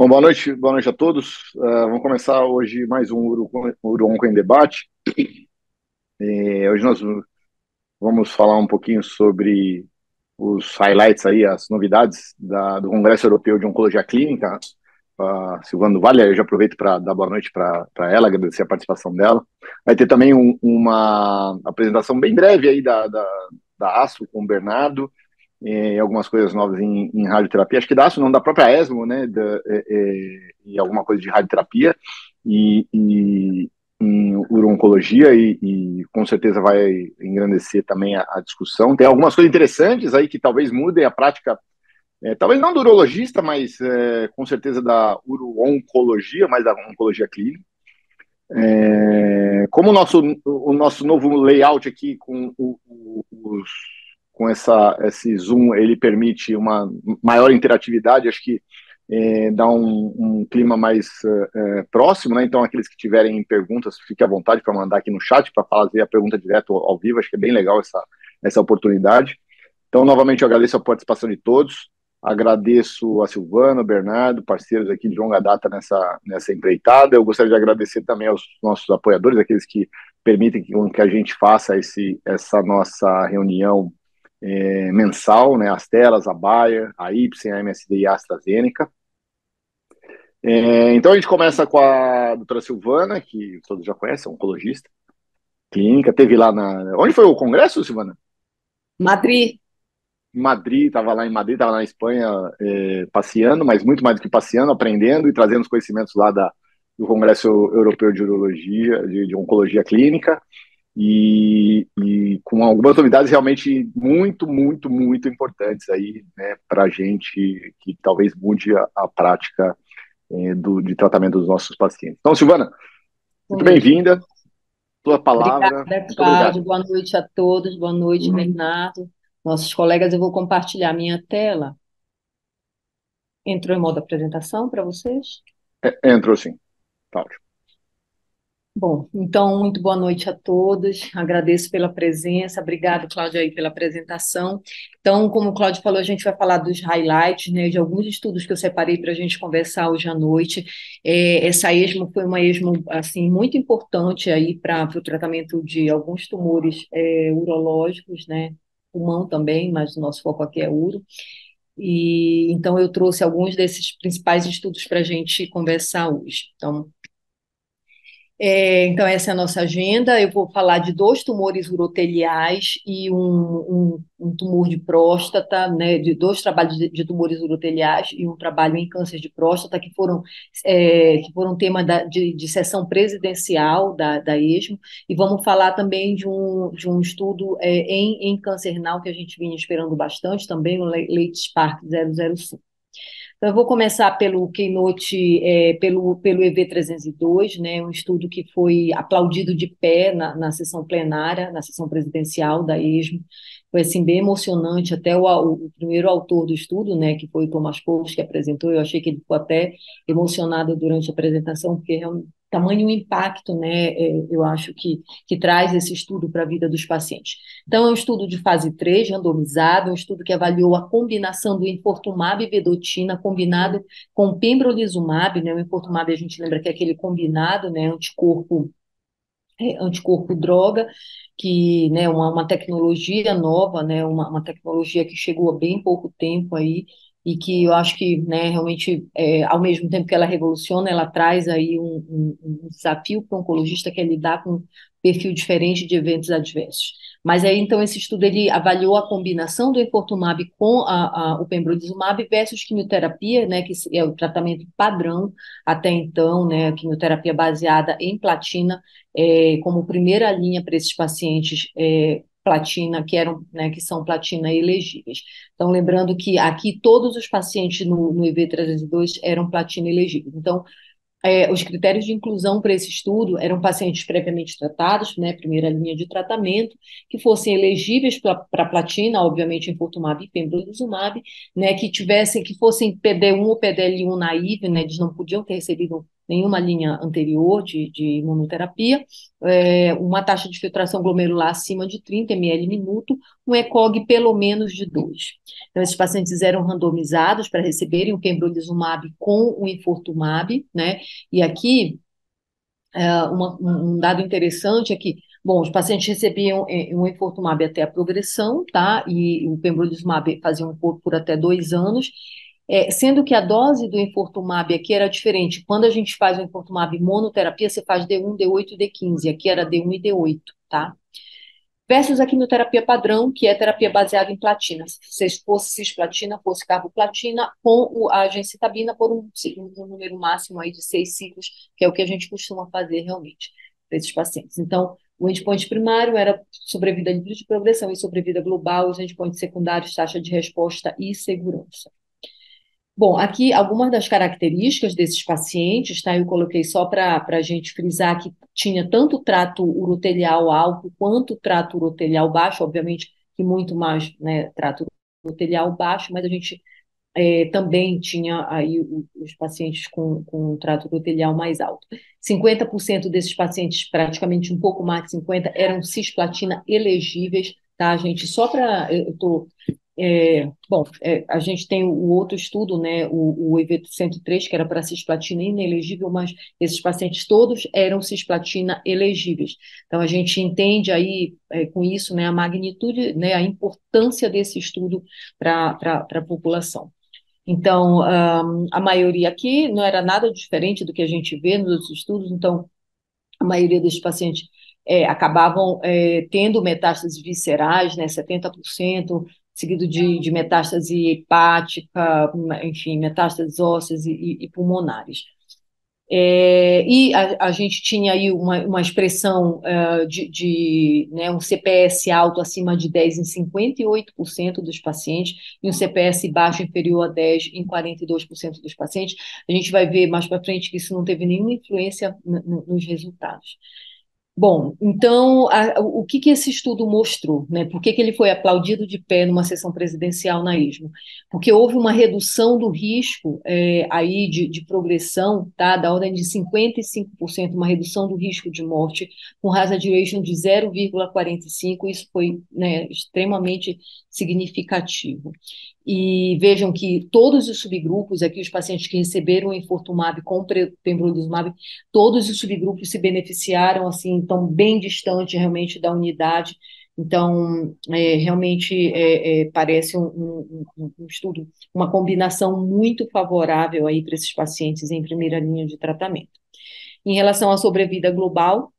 Bom, boa noite a todos. Vamos começar hoje mais um Uro-Onco em Debate. Hoje nós vamos falar um pouquinho sobre os highlights aí, as novidades do Congresso Europeu de Oncologia Clínica. A Silvana do Vale, eu já aproveito para dar boa noite para ela, agradecer a participação dela. Vai ter também uma apresentação bem breve aí da ASTRO com o Bernardo, algumas coisas novas em radioterapia, acho que da ASTRO, não, da própria ESMO, né, e alguma coisa de radioterapia e em uro-oncologia e com certeza vai engrandecer também a discussão. Tem algumas coisas interessantes aí que talvez mudem a prática, talvez não do urologista, mas com certeza da uro-oncologia, mas da oncologia clínica. Como o nosso novo layout aqui com esse Zoom, ele permite uma maior interatividade, acho que dá um clima mais próximo, né? Então, aqueles que tiverem perguntas, fiquem à vontade para mandar aqui no chat, para fazer a pergunta direto ao vivo, acho que é bem legal essa oportunidade. Então, novamente, eu agradeço a participação de todos, agradeço a Silvana, o Bernardo, parceiros aqui de longa data nessa empreitada. Eu gostaria de agradecer também aos nossos apoiadores, aqueles que permitem que a gente faça essa nossa reunião mensal, né? As telas, a Bayer, a Ipsen, a MSD e a AstraZeneca. Então a gente começa com a doutora Silvana, que todos já conhecem, oncologista clínica, teve lá Onde foi o congresso, Silvana? Madrid. Madrid, estava lá em Madrid, estava na Espanha passeando, mas muito mais do que passeando, aprendendo e trazendo os conhecimentos lá do Congresso Europeu de Urologia, de Oncologia Clínica, e com algumas novidades realmente muito, muito, muito importantes aí, né, para a gente, que talvez mude a prática de tratamento dos nossos pacientes. Então, Silvana, Boa muito noite. bem-vinda, sua palavra, Obrigada, muito obrigado. Cláudio. Boa noite a todos. Boa noite, Bernardo. Nossos colegas, eu vou compartilhar minha tela. Entrou em modo apresentação para vocês? Entrou sim, tá ótimo. Bom, então, muito boa noite a todos. Agradeço pela presença. Obrigado, Cláudio, aí pela apresentação. Então, como o Cláudio falou, a gente vai falar dos highlights, né, de alguns estudos que eu separei para a gente conversar hoje à noite. Essa ESMO foi uma ESMO, assim, muito importante aí para o tratamento de alguns tumores urológicos, né, pulmão também, mas o nosso foco aqui é uro. E então eu trouxe alguns desses principais estudos para a gente conversar hoje. Então, essa é a nossa agenda. Eu vou falar de dois tumores uroteliais e um tumor de próstata, né, de dois trabalhos de tumores uroteliais e um trabalho em câncer de próstata, que foram tema de sessão presidencial da ESMO. E vamos falar também de um estudo em câncer renal que a gente vinha esperando bastante, também o Leite-Spark 005. Então, eu vou começar pelo Keynote, pelo EV302, né, um estudo que foi aplaudido de pé na sessão plenária, na sessão presidencial da ESMO. Foi assim, bem emocionante, até o primeiro autor do estudo, né, que foi o Thomas Poulos, que apresentou, eu achei que ele ficou até emocionado durante a apresentação, porque realmente tamanho impacto, né, eu acho que traz esse estudo para a vida dos pacientes. Então, é um estudo de fase 3, randomizado, um estudo que avaliou a combinação do enfortumab e vedotina combinado com pembrolizumab, né? O enfortumab a gente lembra que é aquele combinado, né, anticorpo droga, que, né, uma tecnologia nova, né, uma tecnologia que chegou há bem pouco tempo aí, e que eu acho que, né, realmente, ao mesmo tempo que ela revoluciona, ela traz aí um desafio para o oncologista, que é lidar com um perfil diferente de eventos adversos. Mas aí, então, esse estudo, ele avaliou a combinação do enfortumab com o pembrolizumab versus quimioterapia, né, que é o tratamento padrão até então, né, a quimioterapia baseada em platina, como primeira linha para esses pacientes platina, né, que são platina elegíveis. Então, lembrando que aqui todos os pacientes no EV302 eram platina elegíveis. Então, os critérios de inclusão para esse estudo eram pacientes previamente tratados, né, primeira linha de tratamento, que fossem elegíveis para platina, obviamente enfortumab e pembrolizumab, né, que fossem PD-1 ou PDL1 naive, né, eles não podiam ter recebido nenhuma linha anterior de imunoterapia, uma taxa de filtração glomerular acima de 30 ml minuto, um ECOG pelo menos de 2. Então, esses pacientes eram randomizados para receberem o pembrolizumab com o enfortumab, né? E aqui, um dado interessante é que, bom, os pacientes recebiam um enfortumab até a progressão, tá? E o pembrolizumab fazia um por até 2 anos, sendo que a dose do enfortumab aqui era diferente. Quando a gente faz o enfortumab monoterapia, você faz D1, D8 e D15. Aqui era D1 e D8, tá? Versus a quimioterapia padrão, que é terapia baseada em platina. Se fosse cisplatina, fosse carboplatina, com a gencitabina por um número máximo aí de 6 ciclos, que é o que a gente costuma fazer realmente para esses pacientes. Então, o endpoint primário era sobrevida livre de progressão e sobrevida global, os endpoints secundários, taxa de resposta e segurança. Bom, aqui algumas das características desses pacientes, tá? Eu coloquei só para a gente frisar que tinha tanto trato urotelial alto quanto trato urotelial baixo, obviamente que muito mais, né, trato urotelial baixo, mas a gente também tinha aí os pacientes com trato urotelial mais alto. 50% desses pacientes, praticamente um pouco mais de 50%, eram cisplatina elegíveis, tá, gente? Só para, eu estou bom, a gente tem o outro estudo, né, o EV 103, que era para cisplatina inelegível, mas esses pacientes todos eram cisplatina elegíveis. Então, a gente entende aí, com isso, né, a magnitude, né, a importância desse estudo para a população. Então, a maioria aqui não era nada diferente do que a gente vê nos outros estudos, então, a maioria dos pacientes acabavam tendo metástases viscerais, né, 70%, seguido de metástase hepática, enfim, metástases ósseas e pulmonares. E a gente tinha aí uma expressão né, um CPS alto acima de 10 em 58% dos pacientes e um CPS baixo inferior a 10 em 42% dos pacientes. A gente vai ver mais para frente que isso não teve nenhuma influência nos resultados. Bom, então, o que esse estudo mostrou, né? Por que ele foi aplaudido de pé numa sessão presidencial na ESMO? Porque houve uma redução do risco aí de progressão, tá? Da ordem de 55%, uma redução do risco de morte, com hazard ratio de 0,45, isso foi, né, extremamente significativo. E vejam que todos os subgrupos, aqui os pacientes que receberam o enfortumab com pembrolizumab, todos os subgrupos se beneficiaram, assim, estão bem distante realmente da unidade. Então, realmente parece um estudo, uma combinação muito favorável aí para esses pacientes em primeira linha de tratamento. Em relação à sobrevida global,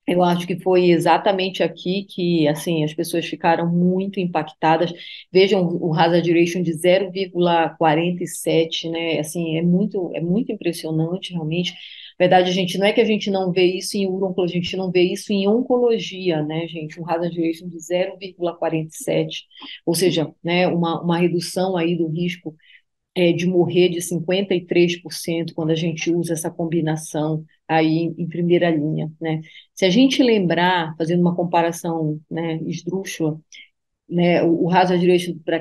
eu acho que foi exatamente aqui que, assim, as pessoas ficaram muito impactadas. Vejam o hazard ratio de 0,47, né? Assim, é muito impressionante, realmente. Na verdade, a gente não é que a gente não vê isso em urologia, a gente não vê isso em oncologia, né, gente? Um hazard ratio de 0,47, ou seja, né, uma redução aí do risco de morrer de 53% quando a gente usa essa combinação aí em primeira linha, né? Se a gente lembrar, fazendo uma comparação, né, esdrúxula, né, o hazard ratio para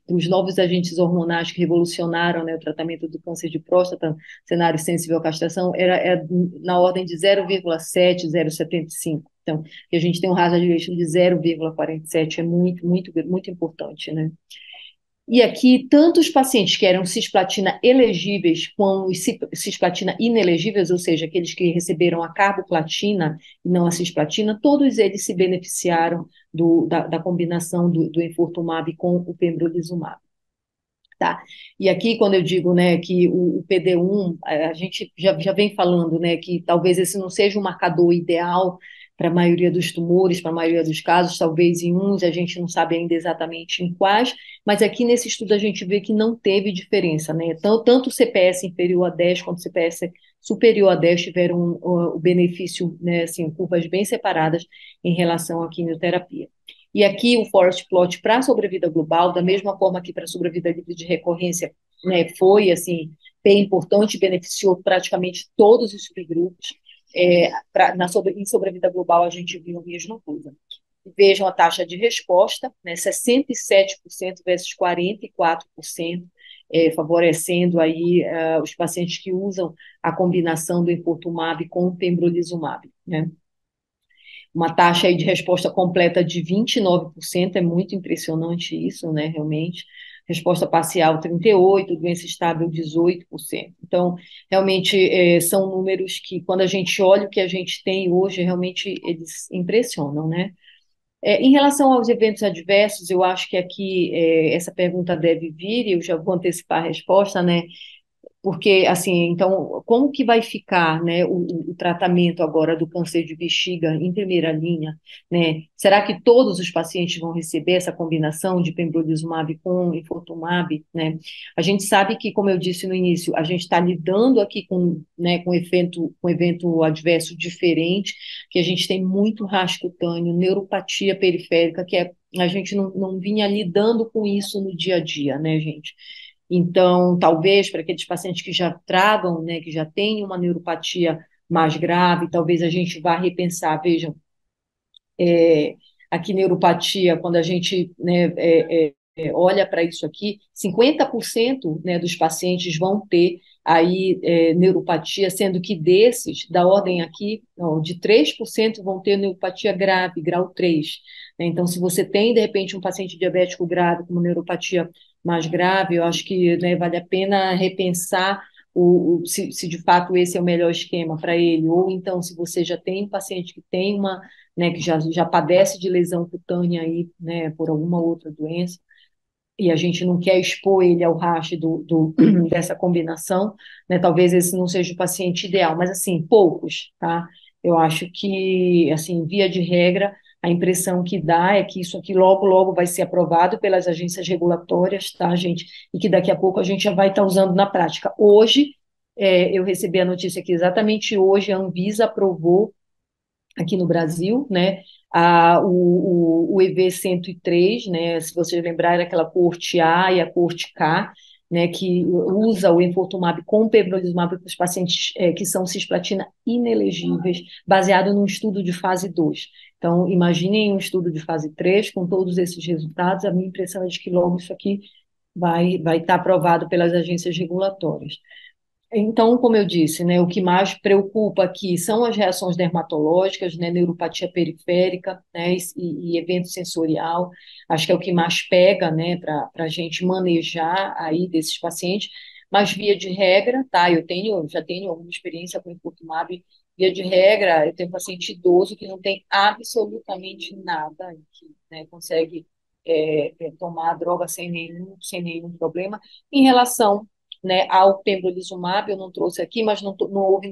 os novos agentes hormonais que revolucionaram, né, o tratamento do câncer de próstata, cenário sensível à castração, era na ordem de 0,7, 0,75. Então, que a gente tem um hazard ratio de 0,47, é muito, muito, muito importante, né? E aqui, tanto os pacientes que eram cisplatina elegíveis como os cisplatina inelegíveis, ou seja, aqueles que receberam a carboplatina e não a cisplatina, todos eles se beneficiaram da combinação do enfortumab com o pembrolizumab. Tá? E aqui, quando eu digo, né, que o PD-1, a gente já vem falando, né, que talvez esse não seja o marcador ideal para a maioria dos tumores, para a maioria dos casos, talvez em uns, a gente não sabe ainda exatamente em quais, mas aqui nesse estudo a gente vê que não teve diferença, né? Tanto o CPS inferior a 10 quanto o CPS superior a 10 tiveram o benefício, né, assim, curvas bem separadas em relação à quimioterapia. E aqui o forest plot para a sobrevida global, da mesma forma que para a sobrevida livre de recorrência, né, foi assim bem importante, beneficiou praticamente todos os subgrupos. Em sobrevida global a gente viu a mesma coisa. Vejam a taxa de resposta, né, 67% versus 44%. favorecendo aí os pacientes que usam a combinação do enfortumab com o pembrolizumab, né? Uma taxa aí de resposta completa de 29%, é muito impressionante isso, né, realmente. Resposta parcial 38%, doença estável 18%. Então, realmente, são números que, quando a gente olha o que a gente tem hoje, realmente eles impressionam, né? Em relação aos eventos adversos, eu acho que aqui essa pergunta deve vir, e eu já vou antecipar a resposta, né? Porque, assim, então, como que vai ficar, né, o tratamento agora do câncer de bexiga em primeira linha, né? Será que todos os pacientes vão receber essa combinação de pembrolizumab com enfortumab, né? A gente sabe que, como eu disse no início, a gente está lidando aqui com, né, com evento adverso diferente, que a gente tem muito rasco cutâneo, neuropatia periférica, a gente não vinha lidando com isso no dia a dia, né, gente? Então, talvez para aqueles pacientes que já tragam, né, que já têm uma neuropatia mais grave, talvez a gente vá repensar, vejam, aqui neuropatia, quando a gente, né, olha para isso aqui, 50%, né, dos pacientes vão ter aí neuropatia, sendo que desses, da ordem aqui, ó, de 3% vão ter neuropatia grave, grau 3, né? Então, se você tem, de repente, um paciente diabético grave com neuropatia mais grave, eu acho que, né, vale a pena repensar se de fato esse é o melhor esquema para ele, ou então se você já tem um paciente que tem uma, né, que já padece de lesão cutânea aí, né, por alguma outra doença, e a gente não quer expor ele ao rash dessa combinação, né, talvez esse não seja o paciente ideal, mas assim, poucos, tá? Eu acho que, assim, via de regra, a impressão que dá é que isso aqui logo, logo vai ser aprovado pelas agências regulatórias, tá, gente? E que daqui a pouco a gente já vai estar usando na prática. Hoje, eu recebi a notícia que exatamente hoje a Anvisa aprovou aqui no Brasil, né? O EV103, né? Se vocês lembrarem, aquela coorte A e a coorte K, né? Que usa o enfortumab com pembrolizumab para os pacientes que são cisplatina inelegíveis, baseado num estudo de fase 2. Então, imaginem um estudo de fase 3 com todos esses resultados. A minha impressão é de que logo isso aqui vai estar aprovado pelas agências regulatórias. Então, como eu disse, né, o que mais preocupa aqui são as reações dermatológicas, né, neuropatia periférica, né, e evento sensorial. Acho que é o que mais pega, né, para a gente manejar aí desses pacientes. Mas via de regra, tá? Já tenho alguma experiência com infliximab. Via de regra, eu tenho paciente idoso que não tem absolutamente nada, que, né, consegue tomar a droga sem nenhum problema. Em relação, né, ao pembrolizumab, eu não trouxe aqui, mas não houve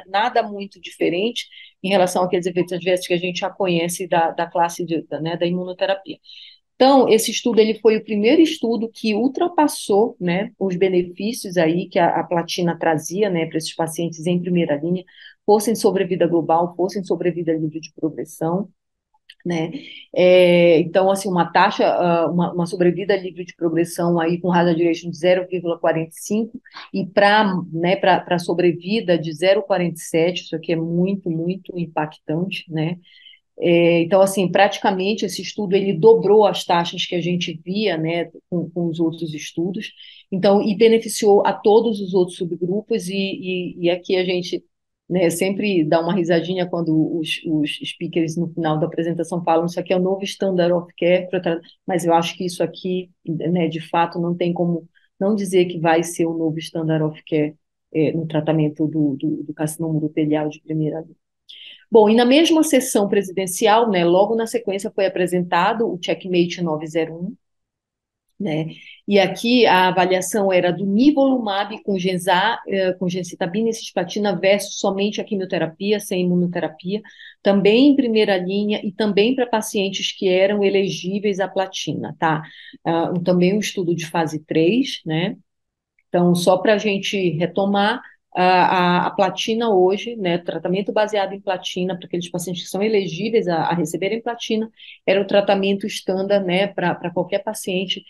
nada muito diferente em relação àqueles efeitos adversos que a gente já conhece da classe né, da imunoterapia. Então, esse estudo ele foi o primeiro estudo que ultrapassou, né, os benefícios aí que a platina trazia, né, para esses pacientes em primeira linha, fossem sobrevida global, fossem sobrevida livre de progressão, né? Então, assim, uma taxa, uma sobrevida livre de progressão aí com hazard ratio de 0,45 e para, né, para sobrevida de 0,47, isso aqui é muito, muito impactante, né? Então, assim, praticamente esse estudo ele dobrou as taxas que a gente via, né, com os outros estudos, então, e beneficiou a todos os outros subgrupos, e aqui a gente, né, sempre dá uma risadinha quando os speakers no final da apresentação falam isso aqui é o novo standard of care, mas eu acho que isso aqui, né, de fato, não tem como não dizer que vai ser o novo standard of care no tratamento do carcinoma urotelial de primeira linha. Bom, e na mesma sessão presidencial, né, logo na sequência foi apresentado o Checkmate 901, né, e aqui a avaliação era do nivolumab com gencitabina e cisplatina versus somente a quimioterapia, sem imunoterapia, também em primeira linha e também para pacientes que eram elegíveis à platina, tá? Também um estudo de fase 3, né? Então, só para a gente retomar, a platina hoje, né, tratamento baseado em platina, para aqueles pacientes que são elegíveis a receberem platina, era o tratamento estándar, né, para qualquer paciente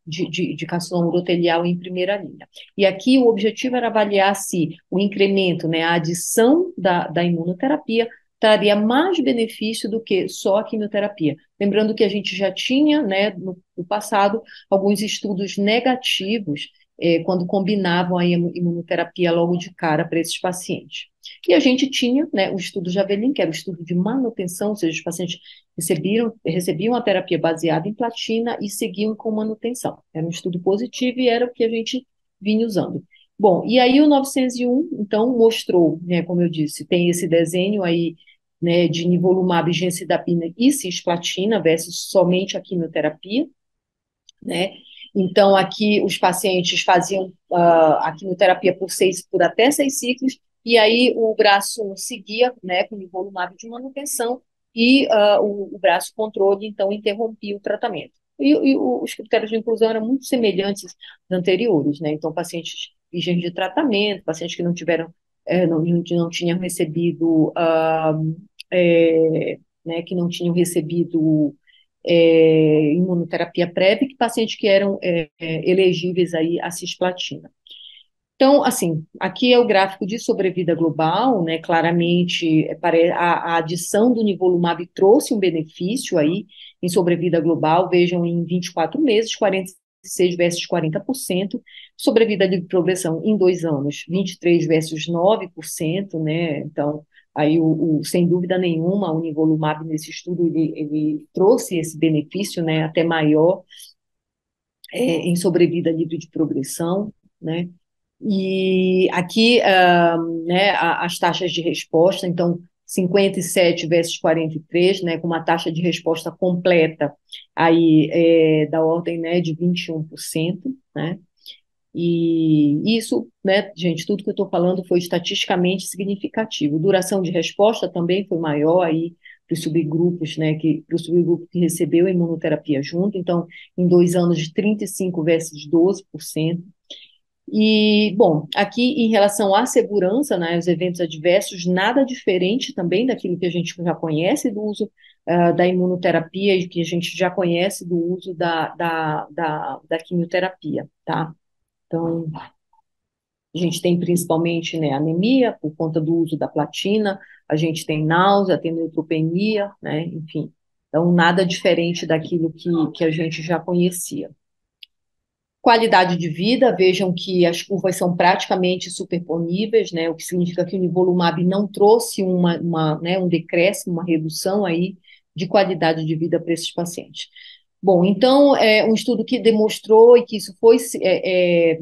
de carcinoma urotelial em primeira linha. E aqui o objetivo era avaliar se o incremento, né, a adição da imunoterapia traria mais benefício do que só a quimioterapia. Lembrando que a gente já tinha, né, no passado, alguns estudos negativos quando combinavam a imunoterapia logo de cara para esses pacientes. E a gente tinha, né, o estudo Javelin, que era o estudo de manutenção, ou seja, os pacientes recebiam a terapia baseada em platina e seguiam com manutenção. Era um estudo positivo e era o que a gente vinha usando. Bom, e aí o 901, então, mostrou, né, como eu disse, tem esse desenho aí, né, de nivolumab, gemcitabina e cisplatina versus somente a quimioterapia, né? Então, aqui os pacientes faziam a quimioterapia por até 6 ciclos, e aí o braço seguia, né, com nivolumab de manutenção, e o braço controle, então, interrompia o tratamento. Os critérios de inclusão eram muito semelhantes aos anteriores, né? Então, pacientes virgens de tratamento, pacientes que não tiveram, não tinham recebido, né, que não tinham recebido imunoterapia prévia, e pacientes que eram elegíveis aí à cisplatina. Então, assim, aqui é o gráfico de sobrevida global, né? Claramente, a adição do nivolumab trouxe um benefício aí em sobrevida global, vejam, em 24 meses, 46 versus 40%, sobrevida de progressão em 2 anos, 23 versus 9%, né? Então, aí, sem dúvida nenhuma, o nivolumab nesse estudo, ele trouxe esse benefício, né, até maior, em sobrevida livre de progressão, né? E aqui, né, as taxas de resposta, então, 57 versus 43, né, com uma taxa de resposta completa aí da ordem, né, de 21%, né? E isso, né, gente, tudo que eu estou falando foi estatisticamente significativo. Duração de resposta também foi maior aí para os subgrupos, né, para o subgrupo que recebeu a imunoterapia junto, então, em 2 anos, de 35 versus 12%. E, bom, aqui em relação à segurança, né, os eventos adversos, nada diferente também daquilo que a gente já conhece do uso da imunoterapia e que a gente já conhece do uso da quimioterapia, tá? Então, a gente tem principalmente, né, anemia por conta do uso da platina, a gente tem náusea, tem neutropenia, né, enfim. Então, nada diferente daquilo que a gente já conhecia. Qualidade de vida, vejam que as curvas são praticamente superponíveis, né, o que significa que o nivolumab não trouxe né, um decréscimo, uma redução aí de qualidade de vida para esses pacientes. Bom, então, um estudo que demonstrou e que isso foi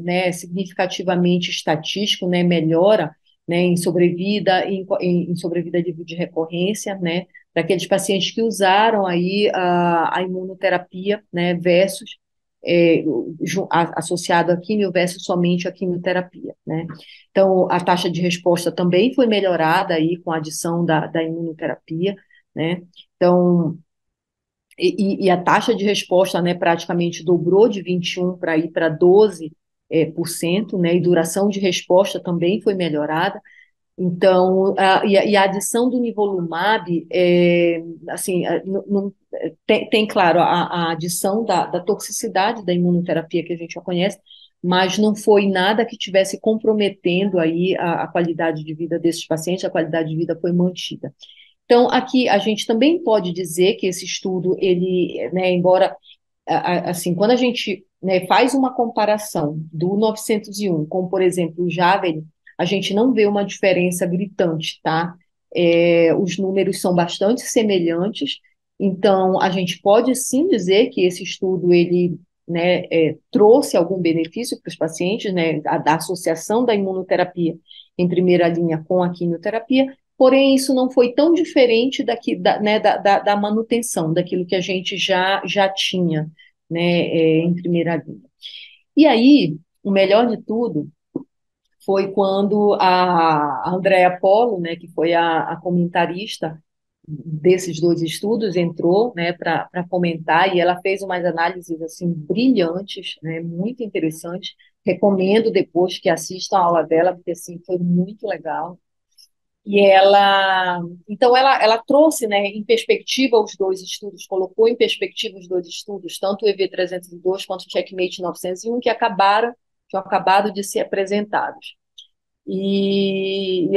né, significativamente estatístico, né, melhora, né, em sobrevida, em sobrevida de recorrência, né, daqueles pacientes que usaram aí a imunoterapia, né, versus associado à quimio versus somente a quimioterapia, né? Então, a taxa de resposta também foi melhorada aí com a adição da imunoterapia, né? Então, e a taxa de resposta, né, praticamente dobrou de 21 para ir para 12 por cento, né? E duração de resposta também foi melhorada. Então, a adição do nivolumab, assim, tem, claro, a adição da toxicidade da imunoterapia que a gente já conhece, mas não foi nada que tivesse comprometendo aí a qualidade de vida desses pacientes, a qualidade de vida foi mantida. Então, aqui a gente também pode dizer que esse estudo, ele, né, embora, assim, quando a gente, né, faz uma comparação do 901 com, por exemplo, o Javelin, a gente não vê uma diferença gritante, tá? Os números são bastante semelhantes, então a gente pode sim dizer que esse estudo, ele, né, trouxe algum benefício para os pacientes, né, da associação da imunoterapia em primeira linha com a quimioterapia. Porém, isso não foi tão diferente né, da manutenção, daquilo que a gente já tinha, né, em primeira linha. E aí, o melhor de tudo foi quando a Andrea Polo, né, que foi a comentarista desses dois estudos, entrou, né, para comentar, e ela fez umas análises assim brilhantes, né, muito interessantes. Recomendo depois que assistam a aula dela, porque assim foi muito legal. E então ela trouxe, né, em perspectiva os dois estudos, colocou em perspectiva os dois estudos, tanto o EV302 quanto o Checkmate 901, tinham acabado de ser apresentados.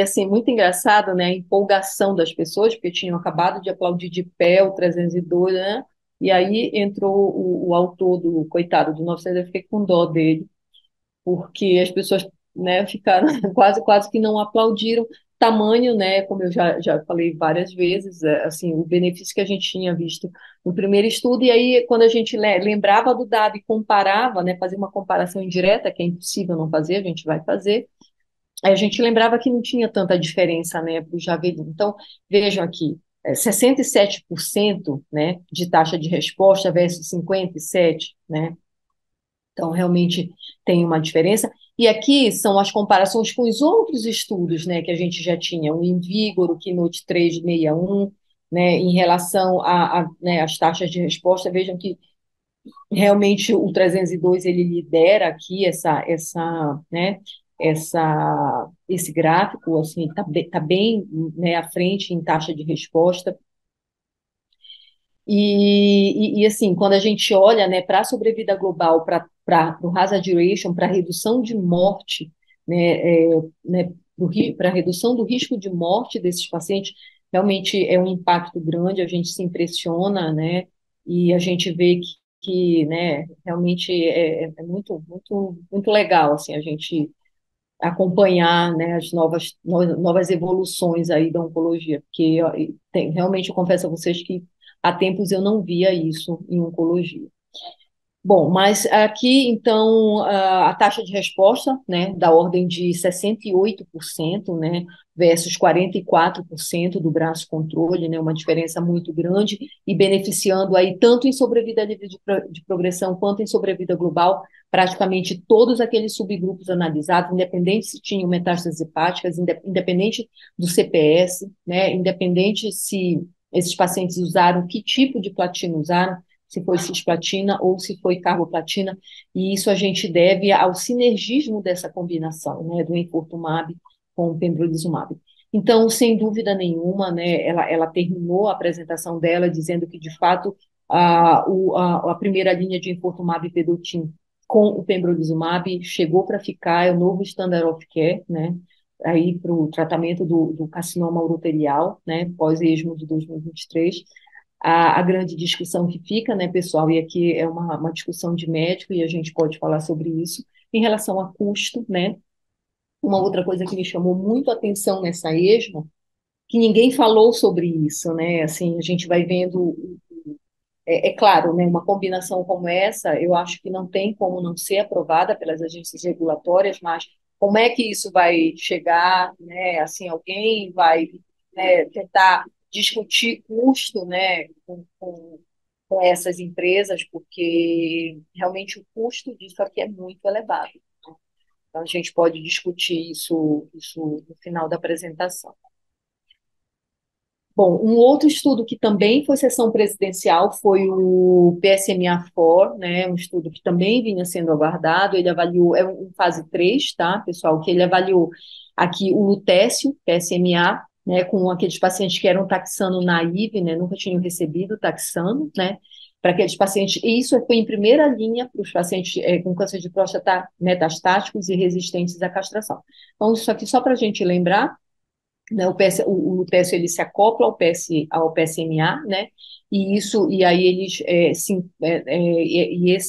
Assim, muito engraçado, né, a empolgação das pessoas, porque tinham acabado de aplaudir de pé o 302, né, e aí entrou o autor do, coitado, do 900, eu fiquei com dó dele, porque as pessoas, né, ficaram quase que não aplaudiram, tamanho, né, como eu já falei várias vezes, assim, o benefício que a gente tinha visto no primeiro estudo, e aí quando a gente lembrava do dado e comparava, né, fazia uma comparação indireta, que é impossível não fazer, a gente vai fazer, aí a gente lembrava que não tinha tanta diferença, né, para o Javelin. Então, vejam aqui, 67%, né, de taxa de resposta versus 57%, né, então, realmente tem uma diferença. E aqui são as comparações com os outros estudos, né, que a gente já tinha, o Invigor, o Keynote 361, né, em relação né, às taxas de resposta. Vejam que realmente o 302 ele lidera aqui né, esse gráfico, assim, tá bem, né, à frente em taxa de resposta. Assim, quando a gente olha, né, para a sobrevida global, para o hazard ratio, para a redução de morte, né, para a redução do risco de morte desses pacientes, realmente é um impacto grande, a gente se impressiona, né, e a gente vê né, realmente é muito, muito, muito legal, assim, a gente acompanhar, né, as novas evoluções aí da oncologia, porque ó, realmente eu confesso a vocês que há tempos eu não via isso em oncologia. Bom, mas aqui, então, a taxa de resposta, né, da ordem de 68%, né, versus 44% do braço controle, né, uma diferença muito grande, e beneficiando aí tanto em sobrevida livre de progressão quanto em sobrevida global, praticamente todos aqueles subgrupos analisados, independente se tinham metástases hepáticas, independente do CPS, né, independente se esses pacientes usaram, que tipo de platina usaram, se foi cisplatina ou se foi carboplatina, e isso a gente deve ao sinergismo dessa combinação, né, do enfortumab com o pembrolizumab. Então, sem dúvida nenhuma, né, ela terminou a apresentação dela dizendo que, de fato, a primeira linha de enfortumab vedotin com o pembrolizumab chegou para ficar, é o novo standard of care, né, aí para o tratamento do carcinoma uroterial, né, pós-ESMO de 2023, a grande discussão que fica, né, pessoal, e aqui é uma discussão de médico, e a gente pode falar sobre isso, em relação a custo, né? Uma outra coisa que me chamou muito a atenção nessa ESMO, que ninguém falou sobre isso, né? Assim, a gente vai vendo, é claro, né, uma combinação como essa, eu acho que não tem como não ser aprovada pelas agências regulatórias, mas como é que isso vai chegar, né? Assim, alguém vai, né, tentar discutir custo, né, com essas empresas, porque realmente o custo disso aqui é muito elevado. Então, a gente pode discutir isso no final da apresentação. Bom, um outro estudo que também foi sessão presidencial foi o PSMA-4, né, um estudo que também vinha sendo aguardado, ele avaliou, é um fase 3, tá, pessoal, que ele avaliou aqui o lutécio, PSMA, né, com aqueles pacientes que eram taxano naive, né, nunca tinham recebido taxano, né, para aqueles pacientes, e isso foi em primeira linha para os pacientes com câncer de próstata metastáticos e resistentes à castração. Então, isso aqui só para a gente lembrar, né, o lutécio ele se acopla ao PSMA, né, e aí eles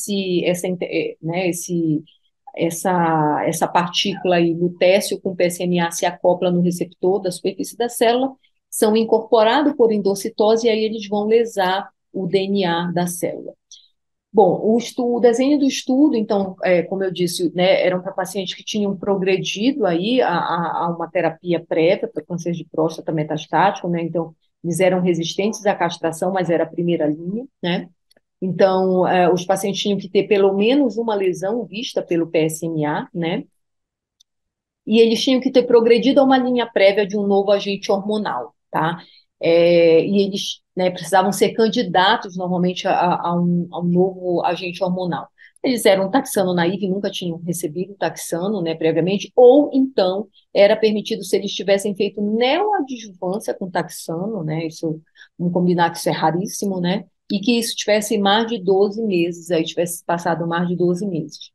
e né, essa partícula aí, lutécio com PSMA se acopla no receptor da superfície da célula, são incorporados por endocitose e aí eles vão lesar o DNA da célula. Bom, o desenho do estudo, então, como eu disse, né, eram para pacientes que tinham progredido aí a uma terapia prévia para câncer de próstata metastático, né, então, eles eram resistentes à castração, mas era a primeira linha, né, então, os pacientes tinham que ter pelo menos uma lesão vista pelo PSMA, né, e eles tinham que ter progredido a uma linha prévia de um novo agente hormonal, tá? E eles, né, precisavam ser candidatos normalmente a um novo agente hormonal. Eles eram taxano naive, nunca tinham recebido taxano, né, previamente, ou então era permitido se eles tivessem feito neoadjuvância com taxano, né, isso, vamos combinar que isso é raríssimo, né, e que isso tivesse mais de 12 meses, aí tivesse passado mais de 12 meses.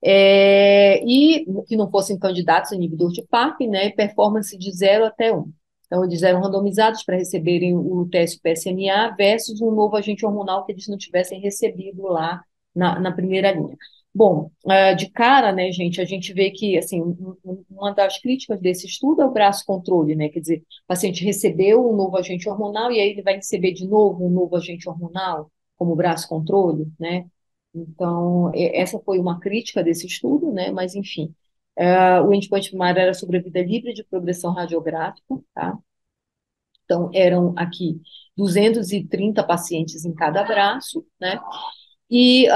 E que não fossem candidatos a inibidor de PARP, né, performance de 0 até 1. Então, eles eram randomizados para receberem o teste PSMA versus um novo agente hormonal que eles não tivessem recebido lá na primeira linha. Bom, de cara, né, gente, a gente vê que, assim, uma das críticas desse estudo é o braço controle, né, quer dizer, o paciente recebeu um novo agente hormonal e aí ele vai receber de novo um novo agente hormonal como braço controle, né? Então, essa foi uma crítica desse estudo, né? Mas, enfim, o endpoint primário era sobrevida livre de progressão radiográfica, tá? Então, eram aqui 230 pacientes em cada braço, né? E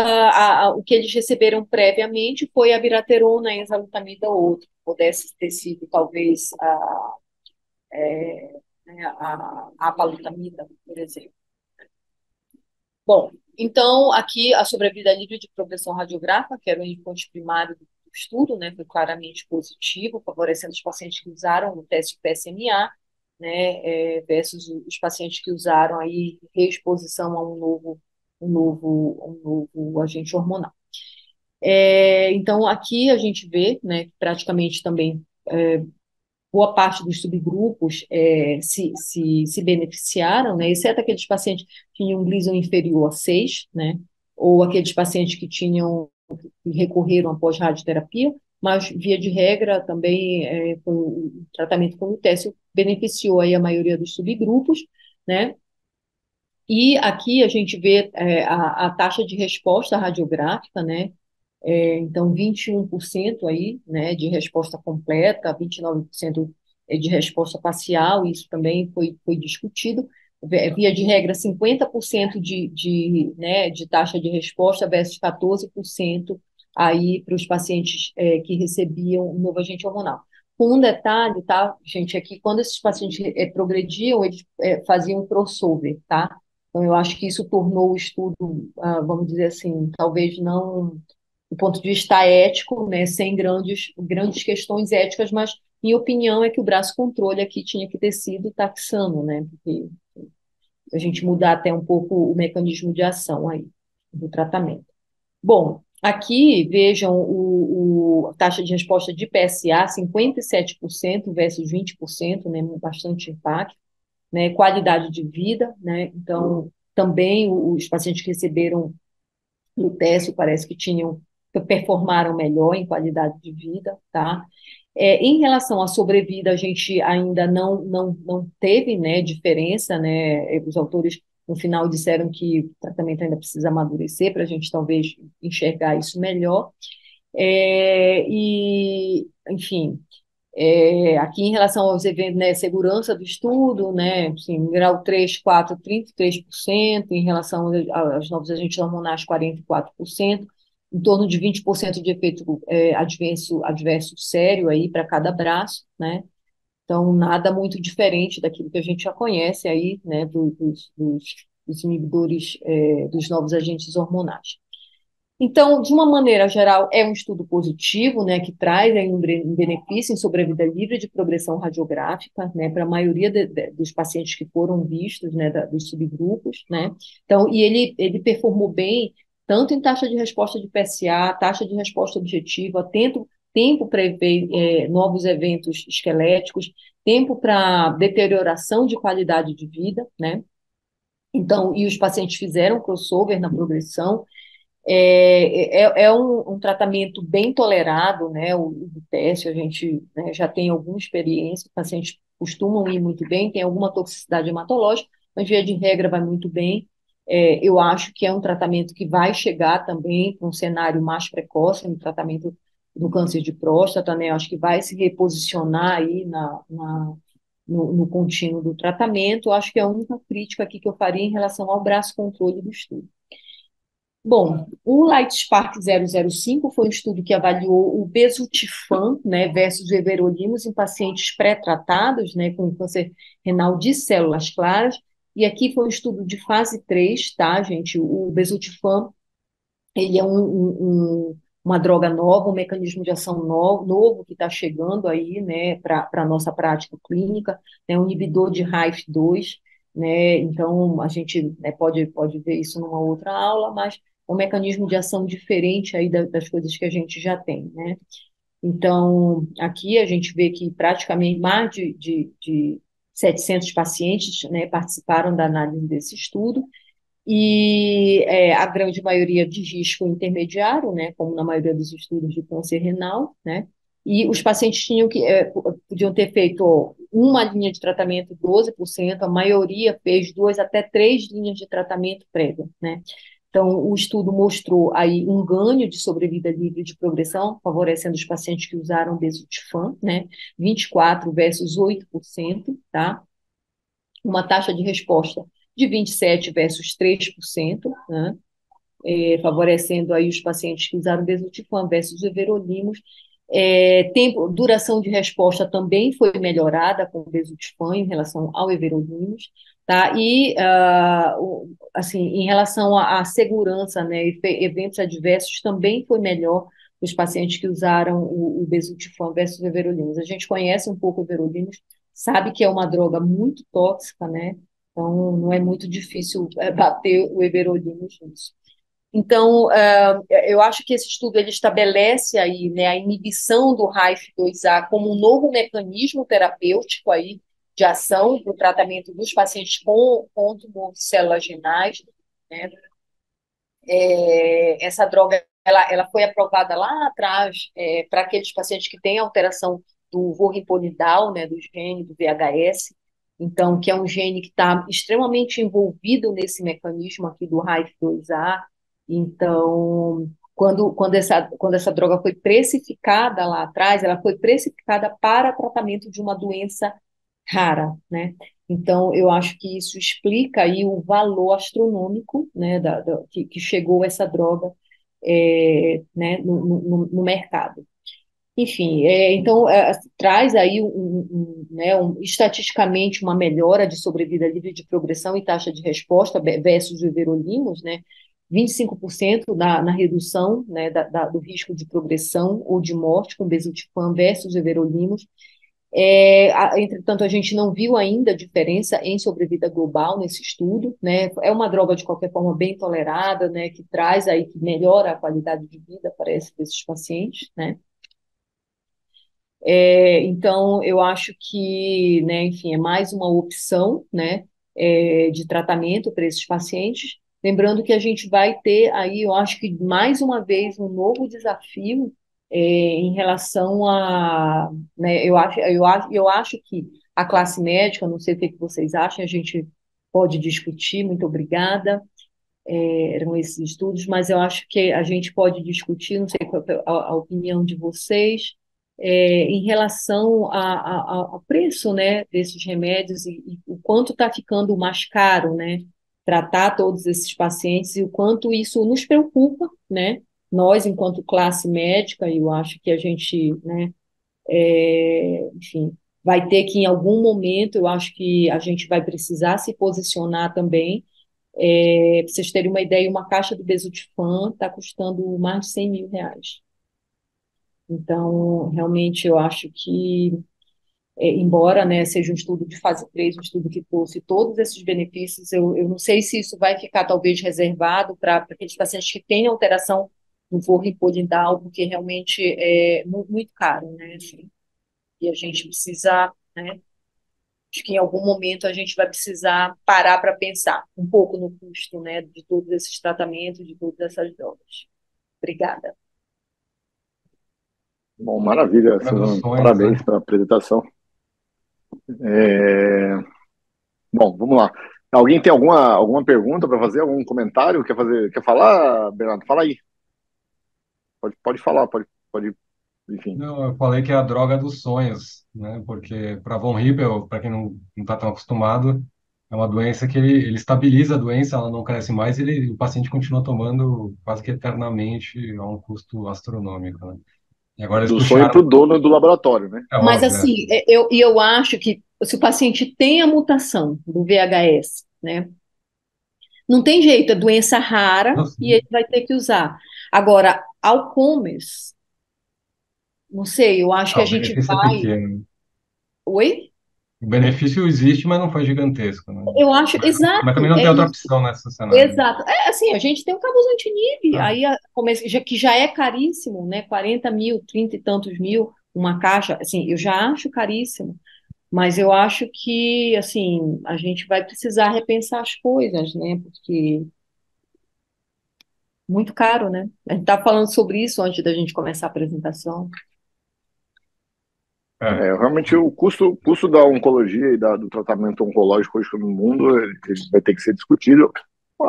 o que eles receberam previamente foi a biraterona, a enzalutamida ou outro, pudesse ter sido talvez a apalutamida, por exemplo. Bom, então aqui a sobrevida livre de progressão radiográfica, que era o endpoint primário do estudo, né, foi claramente positivo, favorecendo os pacientes que usaram o teste PSMA, né, versus os pacientes que usaram aí reexposição a um novo agente hormonal. Então aqui a gente vê, né, que praticamente também boa parte dos subgrupos se beneficiaram, né, exceto aqueles pacientes que tinham um Gleason inferior a 6, né, ou aqueles pacientes que recorreram após radioterapia, mas, via de regra, também o tratamento com o teste beneficiou aí a maioria dos subgrupos, né, e aqui a gente vê a taxa de resposta radiográfica, né, então, 21% aí, né, de resposta completa, 29% de resposta parcial, isso também foi discutido. Via de regra, 50% né, de taxa de resposta versus 14% aí para os pacientes que recebiam um novo agente hormonal. Com um detalhe, tá, gente, é que quando esses pacientes progrediam, eles faziam um crossover, tá? Então, eu acho que isso tornou o estudo, vamos dizer assim, talvez não do ponto de vista ético, né, sem grandes questões éticas, mas minha opinião é que o braço controle aqui tinha que ter sido taxano, né, porque a gente mudar até um pouco o mecanismo de ação aí do tratamento. Bom, aqui vejam a taxa de resposta de PSA, 57% versus 20%, né, bastante impacto, né, qualidade de vida, né, então também os pacientes que receberam no teste parece que performaram melhor em qualidade de vida, tá? Em relação à sobrevida, a gente ainda não teve, né, diferença, né? Os autores no final disseram que o tratamento ainda precisa amadurecer para a gente talvez enxergar isso melhor. Enfim, aqui em relação aos eventos, né, segurança do estudo, né, assim, grau 3, 4, 33%, em relação aos novos agentes hormonais, 44%, em torno de 20% de efeito adverso sério aí para cada braço, né, então nada muito diferente daquilo que a gente já conhece aí, né, dos inibidores, dos novos agentes hormonais. Então, de uma maneira geral, é um estudo positivo, né, que traz aí um benefício em sobrevida livre de progressão radiográfica, né, para a maioria dos pacientes que foram vistos, né, dos subgrupos, né. Então, e ele performou bem tanto em taxa de resposta de PSA, taxa de resposta objetiva, tempo para novos eventos esqueléticos, tempo para deterioração de qualidade de vida, né. Então, e os pacientes fizeram crossover na progressão. É um tratamento bem tolerado, né? O teste, a gente, né, já tem alguma experiência, os pacientes costumam ir muito bem, tem alguma toxicidade hematológica, mas via de regra vai muito bem. Eu acho que é um tratamento que vai chegar também para um cenário mais precoce no tratamento do câncer de próstata, né? Eu acho que vai se reposicionar aí no contínuo do tratamento. Eu acho que é a única crítica aqui que eu faria em relação ao braço controle do estudo. Bom, o LightSpark 005 foi um estudo que avaliou o besutifan, né, versus everolimus em pacientes pré-tratados, né, com câncer renal de células claras, e aqui foi um estudo de fase 3, tá, gente? O besutifan, ele é uma droga nova, um mecanismo de ação novo que está chegando aí, né, para a nossa prática clínica, é um inibidor de RAIF2, né, então a gente, né, pode ver isso numa outra aula, mas um mecanismo de ação diferente aí das coisas que a gente já tem, né? Então, aqui a gente vê que praticamente mais de 700 pacientes, né, participaram da análise desse estudo, e a grande maioria de risco intermediário, né, como na maioria dos estudos de câncer renal, né, e os pacientes podiam ter feito uma linha de tratamento, 12%, a maioria fez 2 até 3 linhas de tratamento prévia, né. Então, o estudo mostrou aí um ganho de sobrevida livre de progressão, favorecendo os pacientes que usaram bezutifan, né, 24 versus 8%, tá? Uma taxa de resposta de 27 versus 3%, né? Favorecendo aí os pacientes que usaram bezutifan versus everolimus. Duração de resposta também foi melhorada com o bezutifan em relação ao everolimus, tá? E, assim, em relação à segurança, né, eventos adversos também foi melhor os pacientes que usaram o bezutifan versus o everolimus. A gente conhece um pouco o everolimus, sabe que é uma droga muito tóxica, né? Então, não é muito difícil bater o everolimus nisso. Então, eu acho que esse estudo ele estabelece aí, né, a inibição do RAIF2A como um novo mecanismo terapêutico aí de ação para o tratamento dos pacientes com tumor de células renais, né? Essa droga ela foi aprovada lá atrás para aqueles pacientes que têm alteração do vorripolidal, né, do gene do VHS, então, que é um gene que está extremamente envolvido nesse mecanismo aqui do RAIF2A. Então, quando essa droga foi precificada lá atrás, ela foi precificada para tratamento de uma doença rara, né? Então, eu acho que isso explica aí o valor astronômico, né, que chegou essa droga, né, no mercado. Enfim, então, traz aí, né, estatisticamente, uma melhora de sobrevida livre de progressão e taxa de resposta versus o everolimus, né? 25% na redução, né, do risco de progressão ou de morte com bezutifan versus everolimus. Entretanto, a gente não viu ainda diferença em sobrevida global nesse estudo, né? É uma droga, de qualquer forma, bem tolerada, né? Que traz aí, que melhora a qualidade de vida, parece, desses pacientes, né? Então, eu acho que, né, enfim, é mais uma opção, né, de tratamento para esses pacientes. Lembrando que a gente vai ter aí, eu acho que mais uma vez, um novo desafio em relação a, né, eu acho que a classe médica, não sei o que vocês acham, a gente pode discutir, muito obrigada, eram esses estudos, mas eu acho que a gente pode discutir, não sei qual é a opinião de vocês, em relação ao preço, né, desses remédios e o quanto está ficando mais caro, né, tratar todos esses pacientes e o quanto isso nos preocupa, né, nós, enquanto classe médica, eu acho que a gente, né, enfim, vai ter que, em algum momento, eu acho que a gente vai precisar se posicionar também. Para vocês terem uma ideia, uma caixa do Bezutifan está custando mais de R$ 100.000. Então, realmente, eu acho que, embora, né, seja um estudo de fase 3, um estudo que trouxe todos esses benefícios, eu não sei se isso vai ficar, talvez, reservado para aqueles pacientes que têm alteração no vorripolidal, porque realmente é muito caro, né, assim, e a gente precisa, né, acho que em algum momento a gente vai precisar parar para pensar um pouco no custo, né, de todos esses tratamentos, de todas essas drogas. Obrigada. Bom, maravilha, Suzano. Traduções, Parabéns né? pela apresentação. É, Bom, vamos lá. Alguém tem alguma pergunta para fazer? Algum comentário? Quer falar, Bernardo? Fala aí. Pode falar, pode, enfim. Não, eu falei que é a droga dos sonhos, né? Porque para von Hippel, para quem não está tão acostumado, é uma doença que ele estabiliza a doença, ela não cresce mais, o paciente continua tomando quase que eternamente a um custo astronômico, né? E agora eles Do sonho para puxaram, o dono do laboratório, né? é Mas, óbvio, assim, eu acho que se o paciente tem a mutação do VHS, né, não tem jeito, é doença rara e ele vai ter que usar. Agora, Alzheimer's, não sei, eu acho que a o gente benefício é vai. pequeno. Oi? O benefício existe, mas não foi gigantesco, né? Eu acho, Mas também exato, não é tem outra isso. opção nesse cenário. Exato. É assim, a gente tem o cabozantinib, Ah, aí que já é caríssimo, né? 40 mil, 30 e tantos mil, uma caixa, assim, eu já acho caríssimo, mas eu acho que, assim, a gente vai precisar repensar as coisas, né? Porque muito caro, né? A gente estava falando sobre isso antes da gente começar a apresentação. é. Realmente o custo da oncologia e do tratamento oncológico hoje no mundo ele vai ter que ser discutido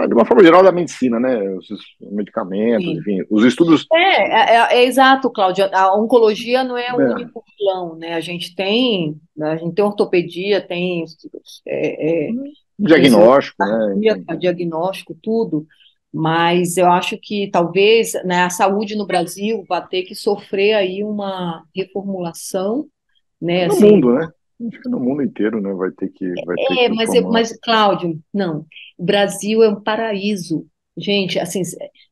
de uma forma geral da medicina, né? Os medicamentos, Sim. enfim, os estudos, É exato, Cláudia. A oncologia não é o né, único vilão, né? A gente tem ortopedia, é, é, tem diagnóstico, né? cirurgia, Enfim. diagnóstico, tudo, mas eu acho que talvez, né, a saúde no Brasil vai ter que sofrer aí uma reformulação, né? No Assim, mundo, né? Acho que no mundo inteiro, né? Vai ter que formar. mas Cláudio, não. O Brasil é um paraíso. Gente, assim,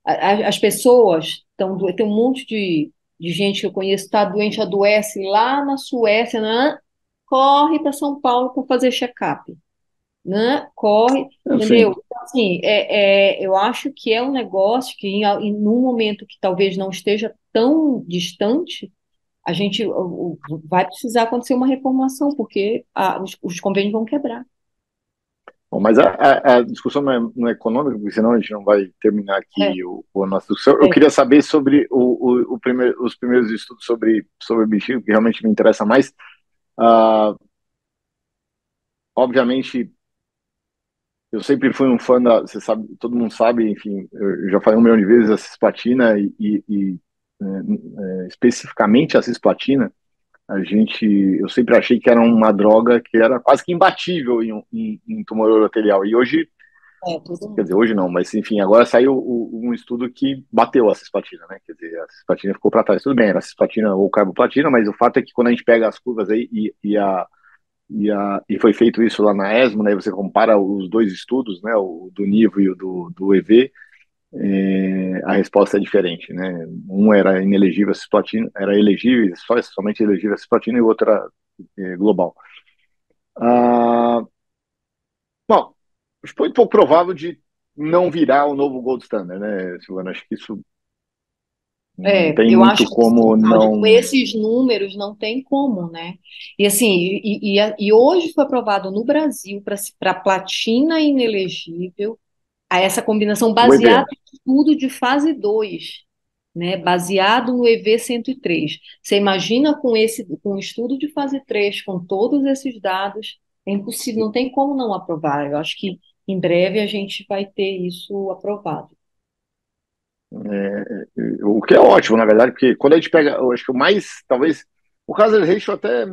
as pessoas estão. Tem um monte de gente que eu conheço está doente, adoece lá na Suécia, né? Corre para São Paulo para fazer check-up, né? Corre, Assim, entendeu? Então, assim, eu acho que é um negócio que, num momento que talvez não esteja tão distante, a gente vai precisar acontecer uma reformulação, porque os convênios vão quebrar. bom, mas a discussão não é econômica, porque senão a gente não vai terminar É, aqui o nosso discussão. Eu é. queria saber sobre os primeiros estudos sobre bexiga, que realmente me interessa mais. Ah, obviamente, eu sempre fui um fã você sabe, todo mundo sabe, enfim, eu já falei 1 milhão de vezes a cisplatina especificamente a cisplatina, eu sempre achei que era uma droga que era quase que imbatível em tumor urotelial. E hoje, Todo quer dizer, mundo. hoje não, mas enfim, agora saiu um estudo que bateu a cisplatina, né? Quer dizer, a cisplatina ficou para trás. Tudo bem, era cisplatina ou carboplatina, mas o fato é que quando a gente pega as curvas aí e foi feito isso lá na ESMO, né? Você compara os dois estudos, né? O do NIVO e o do EV, a resposta é diferente, né? Um era inelegível a cisplatina, era elegível, somente elegível a cisplatina, e o outro era global. Ah, bom, foi pouco provável de não virar o novo gold standard, né, Silvana? Acho que isso não tem Eu acho muito que assim, como Cláudia, com não. esses números não tem como, né? E assim, e hoje foi aprovado no Brasil para platina inelegível, a essa combinação O EV. baseada em estudo de fase 2, né? Baseado no EV-103. Você imagina com o estudo de fase 3, com todos esses dados, é impossível, não tem como não aprovar. Eu acho que em breve a gente vai ter isso aprovado. O que é ótimo, na verdade, porque quando a gente pega, eu acho que o mais, talvez, o hazard ratio até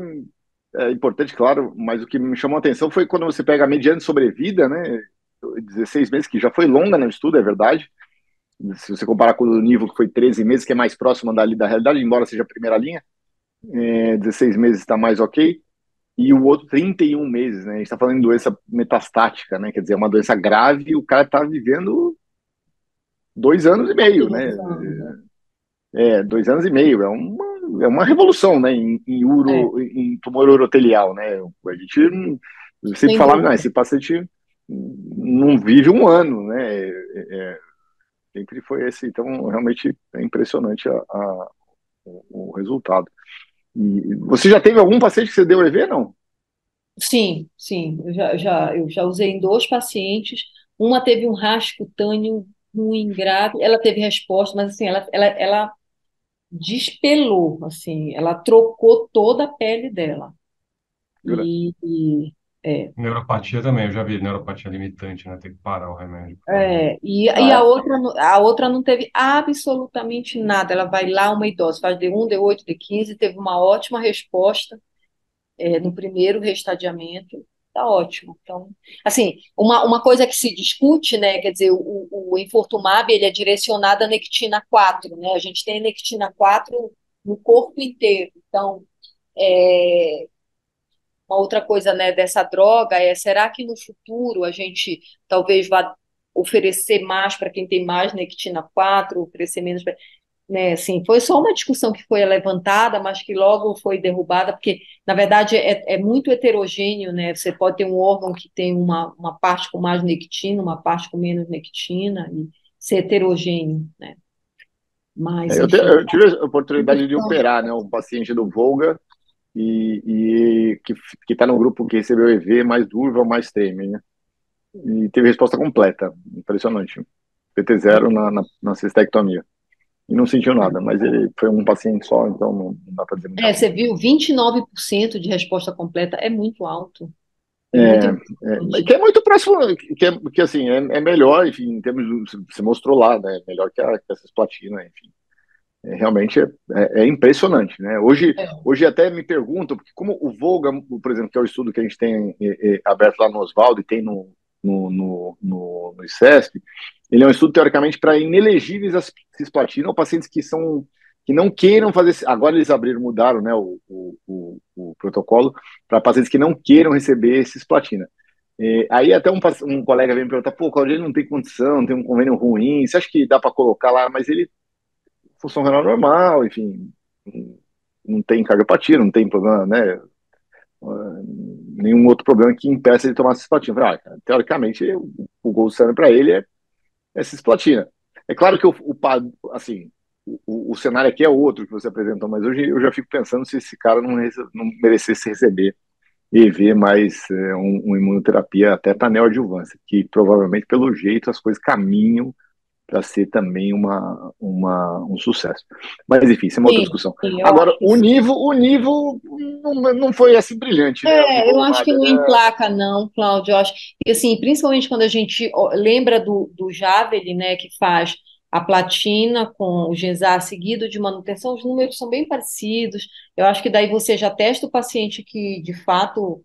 é importante, claro, mas o que me chamou a atenção foi quando você pega a mediana de sobrevida, né, 16 meses, que já foi longa no estudo, é verdade, se você comparar com o nível que foi 13 meses, que é mais próximo da realidade, embora seja a primeira linha, 16 meses está mais ok, e o outro 31 meses, né, a gente está falando de doença metastática, né, quer dizer, é uma doença grave e o cara está vivendo 2 anos e meio, né, 2 anos, né? 2 anos e meio, é uma revolução, né, É, em tumor urotelial, né, a gente sempre sem falava, não, dúvida. esse paciente não vive um ano, né, sempre foi esse, então realmente é impressionante o resultado. E você já teve algum paciente que você deu EV, não? Sim, sim. Eu já usei em 2 pacientes. Uma teve um rasgo cutâneo ruim, grave. Ela teve resposta, mas assim, ela despelou, assim, ela trocou toda a pele dela. Jura? E, e, é, Neuropatia também, eu já vi neuropatia limitante, né? Tem que parar o remédio por causa disso. e Ah, a outra não teve absolutamente nada. Ela vai lá, uma idosa, faz D1, D8, D15, teve uma ótima resposta. No primeiro restadiamento, tá ótimo. Então, assim, uma coisa que se discute, né, quer dizer, o Enfortumab, ele é direcionado à nectina 4, né, a gente tem nectina 4 no corpo inteiro. Então, é, uma outra coisa, né, dessa droga será que no futuro a gente talvez vá oferecer mais para quem tem mais nectina 4, oferecer menos né, assim, foi só uma discussão que foi levantada, mas que logo foi derrubada, porque, na verdade, é muito heterogêneo, né? Você pode ter um órgão que tem uma parte com mais nectina, uma parte com menos nectina, e ser heterogêneo, né? Mas, enfim, Eu tive a oportunidade de questão de- operar, né, um paciente do Volga e que está no grupo que recebeu EV mais Durval mais Temer, né? E teve resposta completa, impressionante. PT zero na cistectomia. E não sentiu nada, mas ele foi um paciente só, então não dá para dizer muita você coisa. viu, 29% de resposta completa é muito alto, é muito É, importante. que é muito próximo, que assim, é melhor, enfim, em termos você mostrou lá, né? Melhor que essas platinas, enfim. Realmente é impressionante, né? Hoje até me perguntam, porque como o Volga, por exemplo, que é o estudo que a gente tem aberto lá no Oswaldo e tem no ICESP, ele é um estudo teoricamente para inelegíveis à cisplatina ou pacientes que não queiram fazer. Agora eles mudaram, né, o protocolo para pacientes que não queiram receber cisplatina. Aí até um colega vem me perguntar, pô, Claudio, ele não tem condição, tem um convênio ruim, você acha que dá para colocar lá? Mas ele função renal normal, enfim, não tem cardiopatia, não tem problema, né? Nenhum outro problema que impeça ele de tomar cisplatina. Teoricamente, o gold standard para ele é cisplatina. É claro que assim, o cenário aqui é outro que você apresentou, mas hoje eu já fico pensando se esse cara não merecesse receber EV mais uma imunoterapia até para neoadjuvância, que provavelmente, pelo jeito, as coisas caminham para ser também um sucesso. Mas, enfim, isso é uma outra Sim, discussão. sim, eu Agora, acho que sim. o nível não foi assim brilhante, né? O Eu nível acho que MAGA, não né? emplaca, não, Cláudio. Eu acho que, assim, principalmente quando a gente lembra do Javelin, né, que faz a platina com o Gensar seguido de manutenção, os números são bem parecidos. Eu acho que daí você já testa o paciente que, de fato,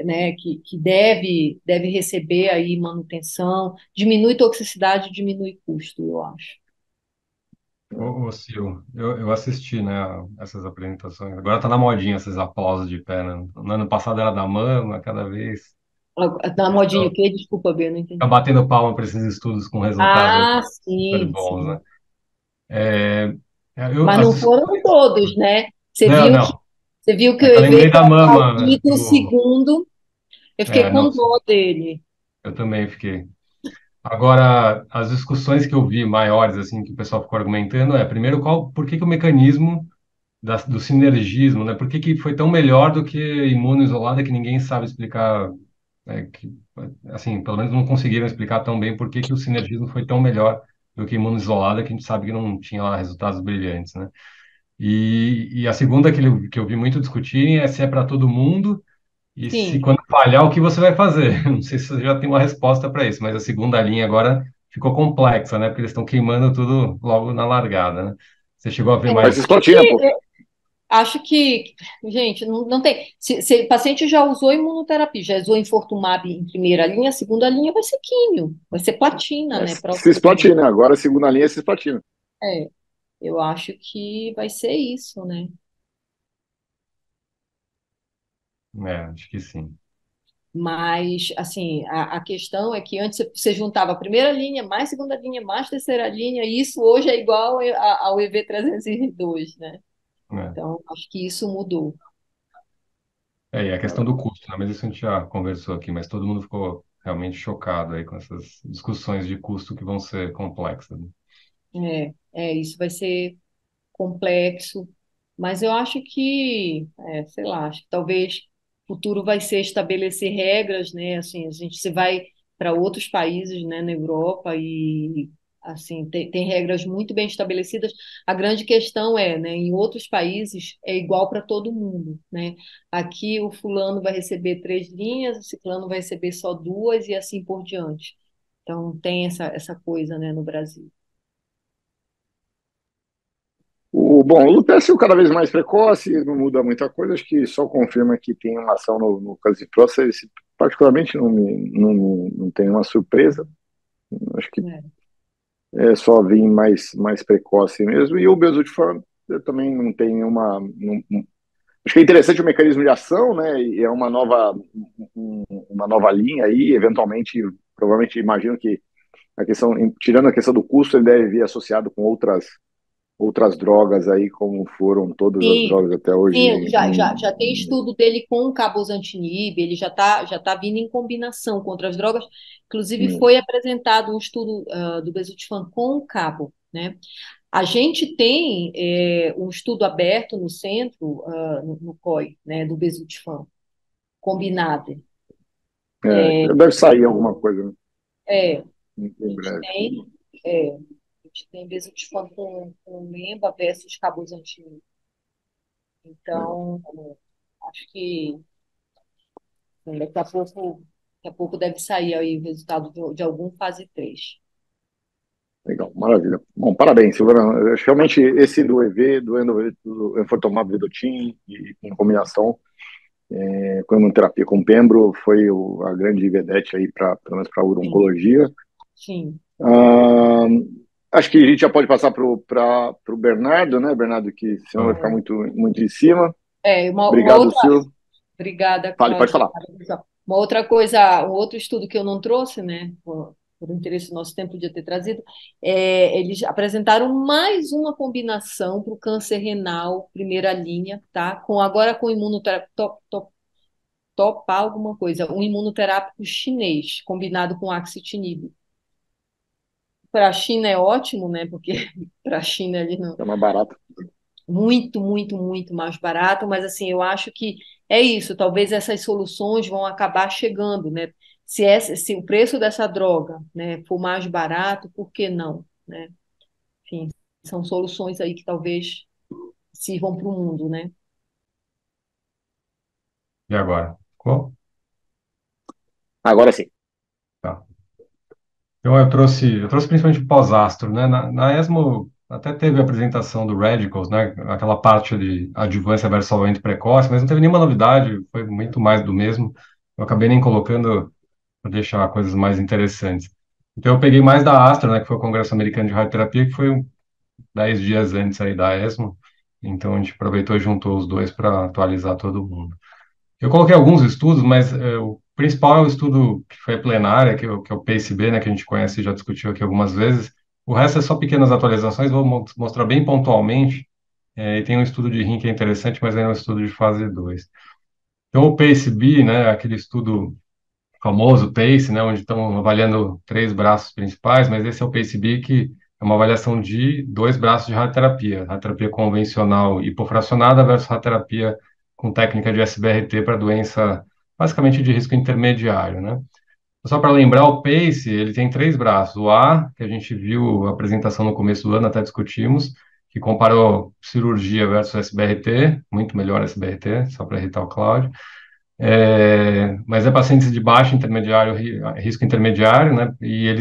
né, que deve receber aí manutenção, diminui toxicidade, diminui custo, eu acho. Sil, eu assisti, né, essas apresentações. Agora tá na modinha esses aplausos de pé, né? No ano passado era da mama, cada vez. Na modinha o quê? Desculpa, Bia, não Fica entendi. batendo palma para esses estudos com resultados Ah, super sim, bons, né? sim. É, Mas não foram todos, né? não, não. Você viu que É o que eu EV lembrei da foi mama. aplaudido o segundo. Eu fiquei Não, com dó dele. eu também fiquei. Agora, as discussões que eu vi maiores, assim, que o pessoal ficou argumentando primeiro, por que que o mecanismo do sinergismo, né? Por que que foi tão melhor do que imunoisolada que ninguém sabe explicar, né? Assim, pelo menos não conseguiram explicar tão bem por que que o sinergismo foi tão melhor do que imunoisolada, que a gente sabe que não tinha lá resultados brilhantes, né? E a segunda que eu vi muito discutirem é se é para todo mundo e se Sim. quando falhar, o que você vai fazer? Não sei se você já tem uma resposta para isso, mas a segunda linha agora ficou complexa, né? Porque eles estão queimando tudo logo na largada, né? Você chegou a ver Mas mais? cisplatina, pô. Acho que, gente, não tem. Se o paciente já usou imunoterapia, já usou Infortumab em primeira linha, segunda linha vai ser químio, vai ser platina, né? Provavelmente. Cisplatina, agora a segunda linha é cisplatina. É, eu acho que vai ser isso, né? Acho que sim. Mas, assim, a questão é que antes você juntava a primeira linha, mais segunda linha, mais terceira linha, e isso hoje é igual ao EV302, né? É. Então, acho que isso mudou. E a questão do custo, né? Mas isso a gente já conversou aqui, mas todo mundo ficou realmente chocado aí com essas discussões de custo que vão ser complexas, né? Isso vai ser complexo, mas eu acho que, sei lá, acho que talvez o futuro vai ser estabelecer regras, né? Assim, a gente se vai para outros países, né, na Europa e assim tem regras muito bem estabelecidas. A grande questão é, né, em outros países é igual para todo mundo, né? Aqui o fulano vai receber 3 linhas, o ciclano vai receber só 2 e assim por diante. Então tem essa coisa, né, no Brasil. O Lutécio cada vez mais precoce, não muda muita coisa, acho que só confirma que tem uma ação no caso de próstata, esse particularmente não tem uma surpresa, acho que É. é só vir mais precoce mesmo, e o Bezotiform eu também não tem acho que é interessante o mecanismo de ação, né, e é uma nova linha aí, eventualmente, provavelmente imagino que tirando a questão do custo, ele deve vir associado com outras outras drogas aí, como foram todas as Sim, drogas até hoje. sim, já tem estudo dele com o cabozantinib, ele já tá vindo em combinação com outras drogas. Inclusive, em- foi apresentado um estudo do bezutifan com o cabo, né? A gente tem um estudo aberto no centro, no COI, né, do bezutifan, combinado. deve sair alguma coisa, né, É, a em gente breve. tem, a gente tem bezutifan com memba versus cabozantinib. Legal. Então, acho que daqui a pouco deve sair aí o resultado de algum fase 3. Legal, maravilha. Bom, parabéns, Silvana. Realmente, esse do EV, do enfortumab vedotin, e em combinação com a imunoterapia com pembro, foi a grande vedete aí, pelo menos para a Sim, uro-oncologia. sim. Ah, acho que a gente já pode passar para o Bernardo, né, Bernardo, que senão vai ficar Então, muito em cima. Uma Obrigado, outra. Sil. Obrigada, Pode Cláudio. falar. Uma outra coisa, um outro estudo que eu não trouxe, né, por interesse do nosso tempo de ter trazido, eles apresentaram mais uma combinação para o câncer renal, primeira linha, tá? Agora com imunoterapia, topar alguma coisa, um imunoterápico chinês, combinado com axitinib. Para a China é ótimo, né? Porque para a China ele não É mais barato. muito mais barato, mas assim, eu acho que é isso, talvez essas soluções vão acabar chegando, né? Se o preço dessa droga, né, for mais barato, por que não, né? Enfim, são soluções aí que talvez sirvam para o mundo, né? e agora? Ficou? Agora sim. Tá. Então eu trouxe principalmente pós-astro, né? Na ESMO até teve a apresentação do Radicals, né? Aquela parte de adjuvância versus salvamento precoce, mas não teve nenhuma novidade, foi muito mais do mesmo. Eu acabei nem colocando para deixar coisas mais interessantes. Então eu peguei mais da Astro, né? Que foi o Congresso Americano de Radioterapia, que foi 10 dias antes aí da ESMO. Então a gente aproveitou e juntou os dois para atualizar todo mundo. Eu coloquei alguns estudos, mas o principal é o estudo que foi plenária, que é o PACE-B, né, que a gente conhece e já discutiu aqui algumas vezes. O resto é só pequenas atualizações, vou mostrar bem pontualmente. E tem um estudo de rim que é interessante, mas é um estudo de fase 2. Então, o PACE-B, né, aquele estudo famoso PACE, né, onde estão avaliando três braços principais, mas esse é o PACE-B, que é uma avaliação de dois braços de radioterapia convencional hipofracionada versus radioterapia com técnica de SBRT para doença basicamente de risco intermediário, né? Só para lembrar, o PACE, ele tem três braços. O A, que a gente viu a apresentação no começo do ano, até discutimos, que comparou cirurgia versus SBRT, muito melhor SBRT, só para irritar o Cláudio. Mas é pacientes de baixo intermediário, risco intermediário, né? E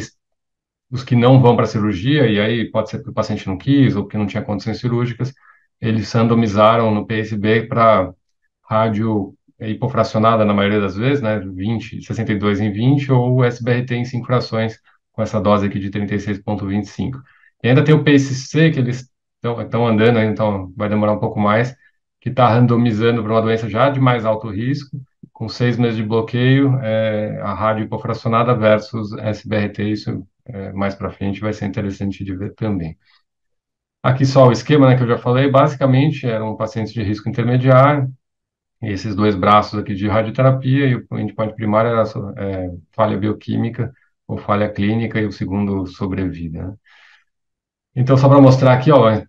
os que não vão para a cirurgia, e aí pode ser porque o paciente não quis ou porque não tinha condições cirúrgicas, eles randomizaram no PSB para rádio hipofracionada na maioria das vezes, né? 62 em 20, ou SBRT em 5 frações, com essa dose aqui de 36,25. E ainda tem o PSC, que eles estão andando, então vai demorar um pouco mais, que está randomizando para uma doença já de mais alto risco, com 6 meses de bloqueio, a rádio hipofracionada versus SBRT, isso mais para frente vai ser interessante de ver também. Aqui só o esquema, né, que eu já falei, basicamente eram pacientes de risco intermediário, e esses dois braços aqui de radioterapia, e o endpoint primário era falha bioquímica ou falha clínica, e o segundo sobrevida, né? Então, só para mostrar aqui, ó,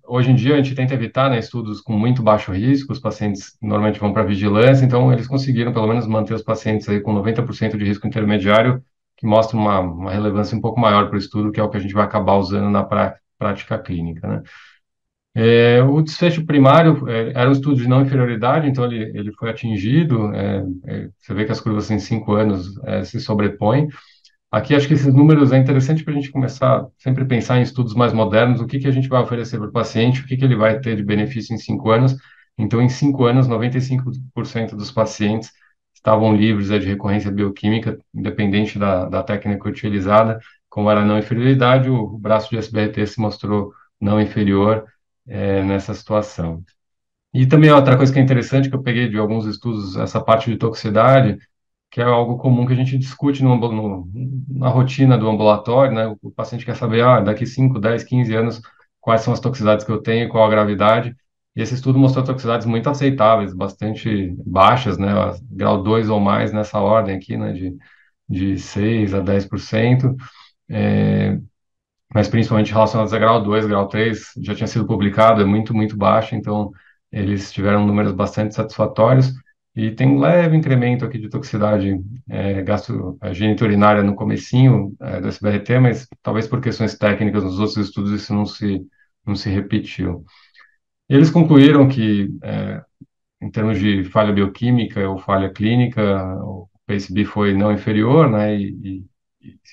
hoje em dia a gente tenta evitar, né, estudos com muito baixo risco, os pacientes normalmente vão para vigilância, então eles conseguiram pelo menos manter os pacientes aí com 90% de risco intermediário, que mostra uma relevância um pouco maior para o estudo, que é o que a gente vai acabar usando na prática clínica, né? O desfecho primário era um estudo de não inferioridade, então ele foi atingido, você vê que as curvas em 5 anos se sobrepõem. Aqui acho que esses números é interessante para a gente começar sempre a pensar em estudos mais modernos, o que que a gente vai oferecer para o paciente, o que que ele vai ter de benefício em 5 anos. Então, em 5 anos, 95% dos pacientes estavam livres de recorrência bioquímica, independente da técnica utilizada. Como era não inferioridade, o braço de SBRT se mostrou não inferior nessa situação. E também outra coisa que é interessante, que eu peguei de alguns estudos, essa parte de toxicidade, que é algo comum que a gente discute na rotina do ambulatório, né? O paciente quer saber, daqui 5, 10, 15 anos, quais são as toxicidades que eu tenho, qual a gravidade. E esse estudo mostrou toxicidades muito aceitáveis, bastante baixas, né? Grau 2 ou mais nessa ordem aqui, né? De 6 a 10%. É, mas principalmente relacionados a grau 2, grau 3, já tinha sido publicado, é muito, muito baixo, então eles tiveram números bastante satisfatórios, e tem um leve incremento aqui de toxicidade geniturinária no comecinho do SBRT, mas talvez por questões técnicas nos outros estudos isso não se repetiu. Eles concluíram que, em termos de falha bioquímica ou falha clínica, o PACE-B foi não inferior, né, e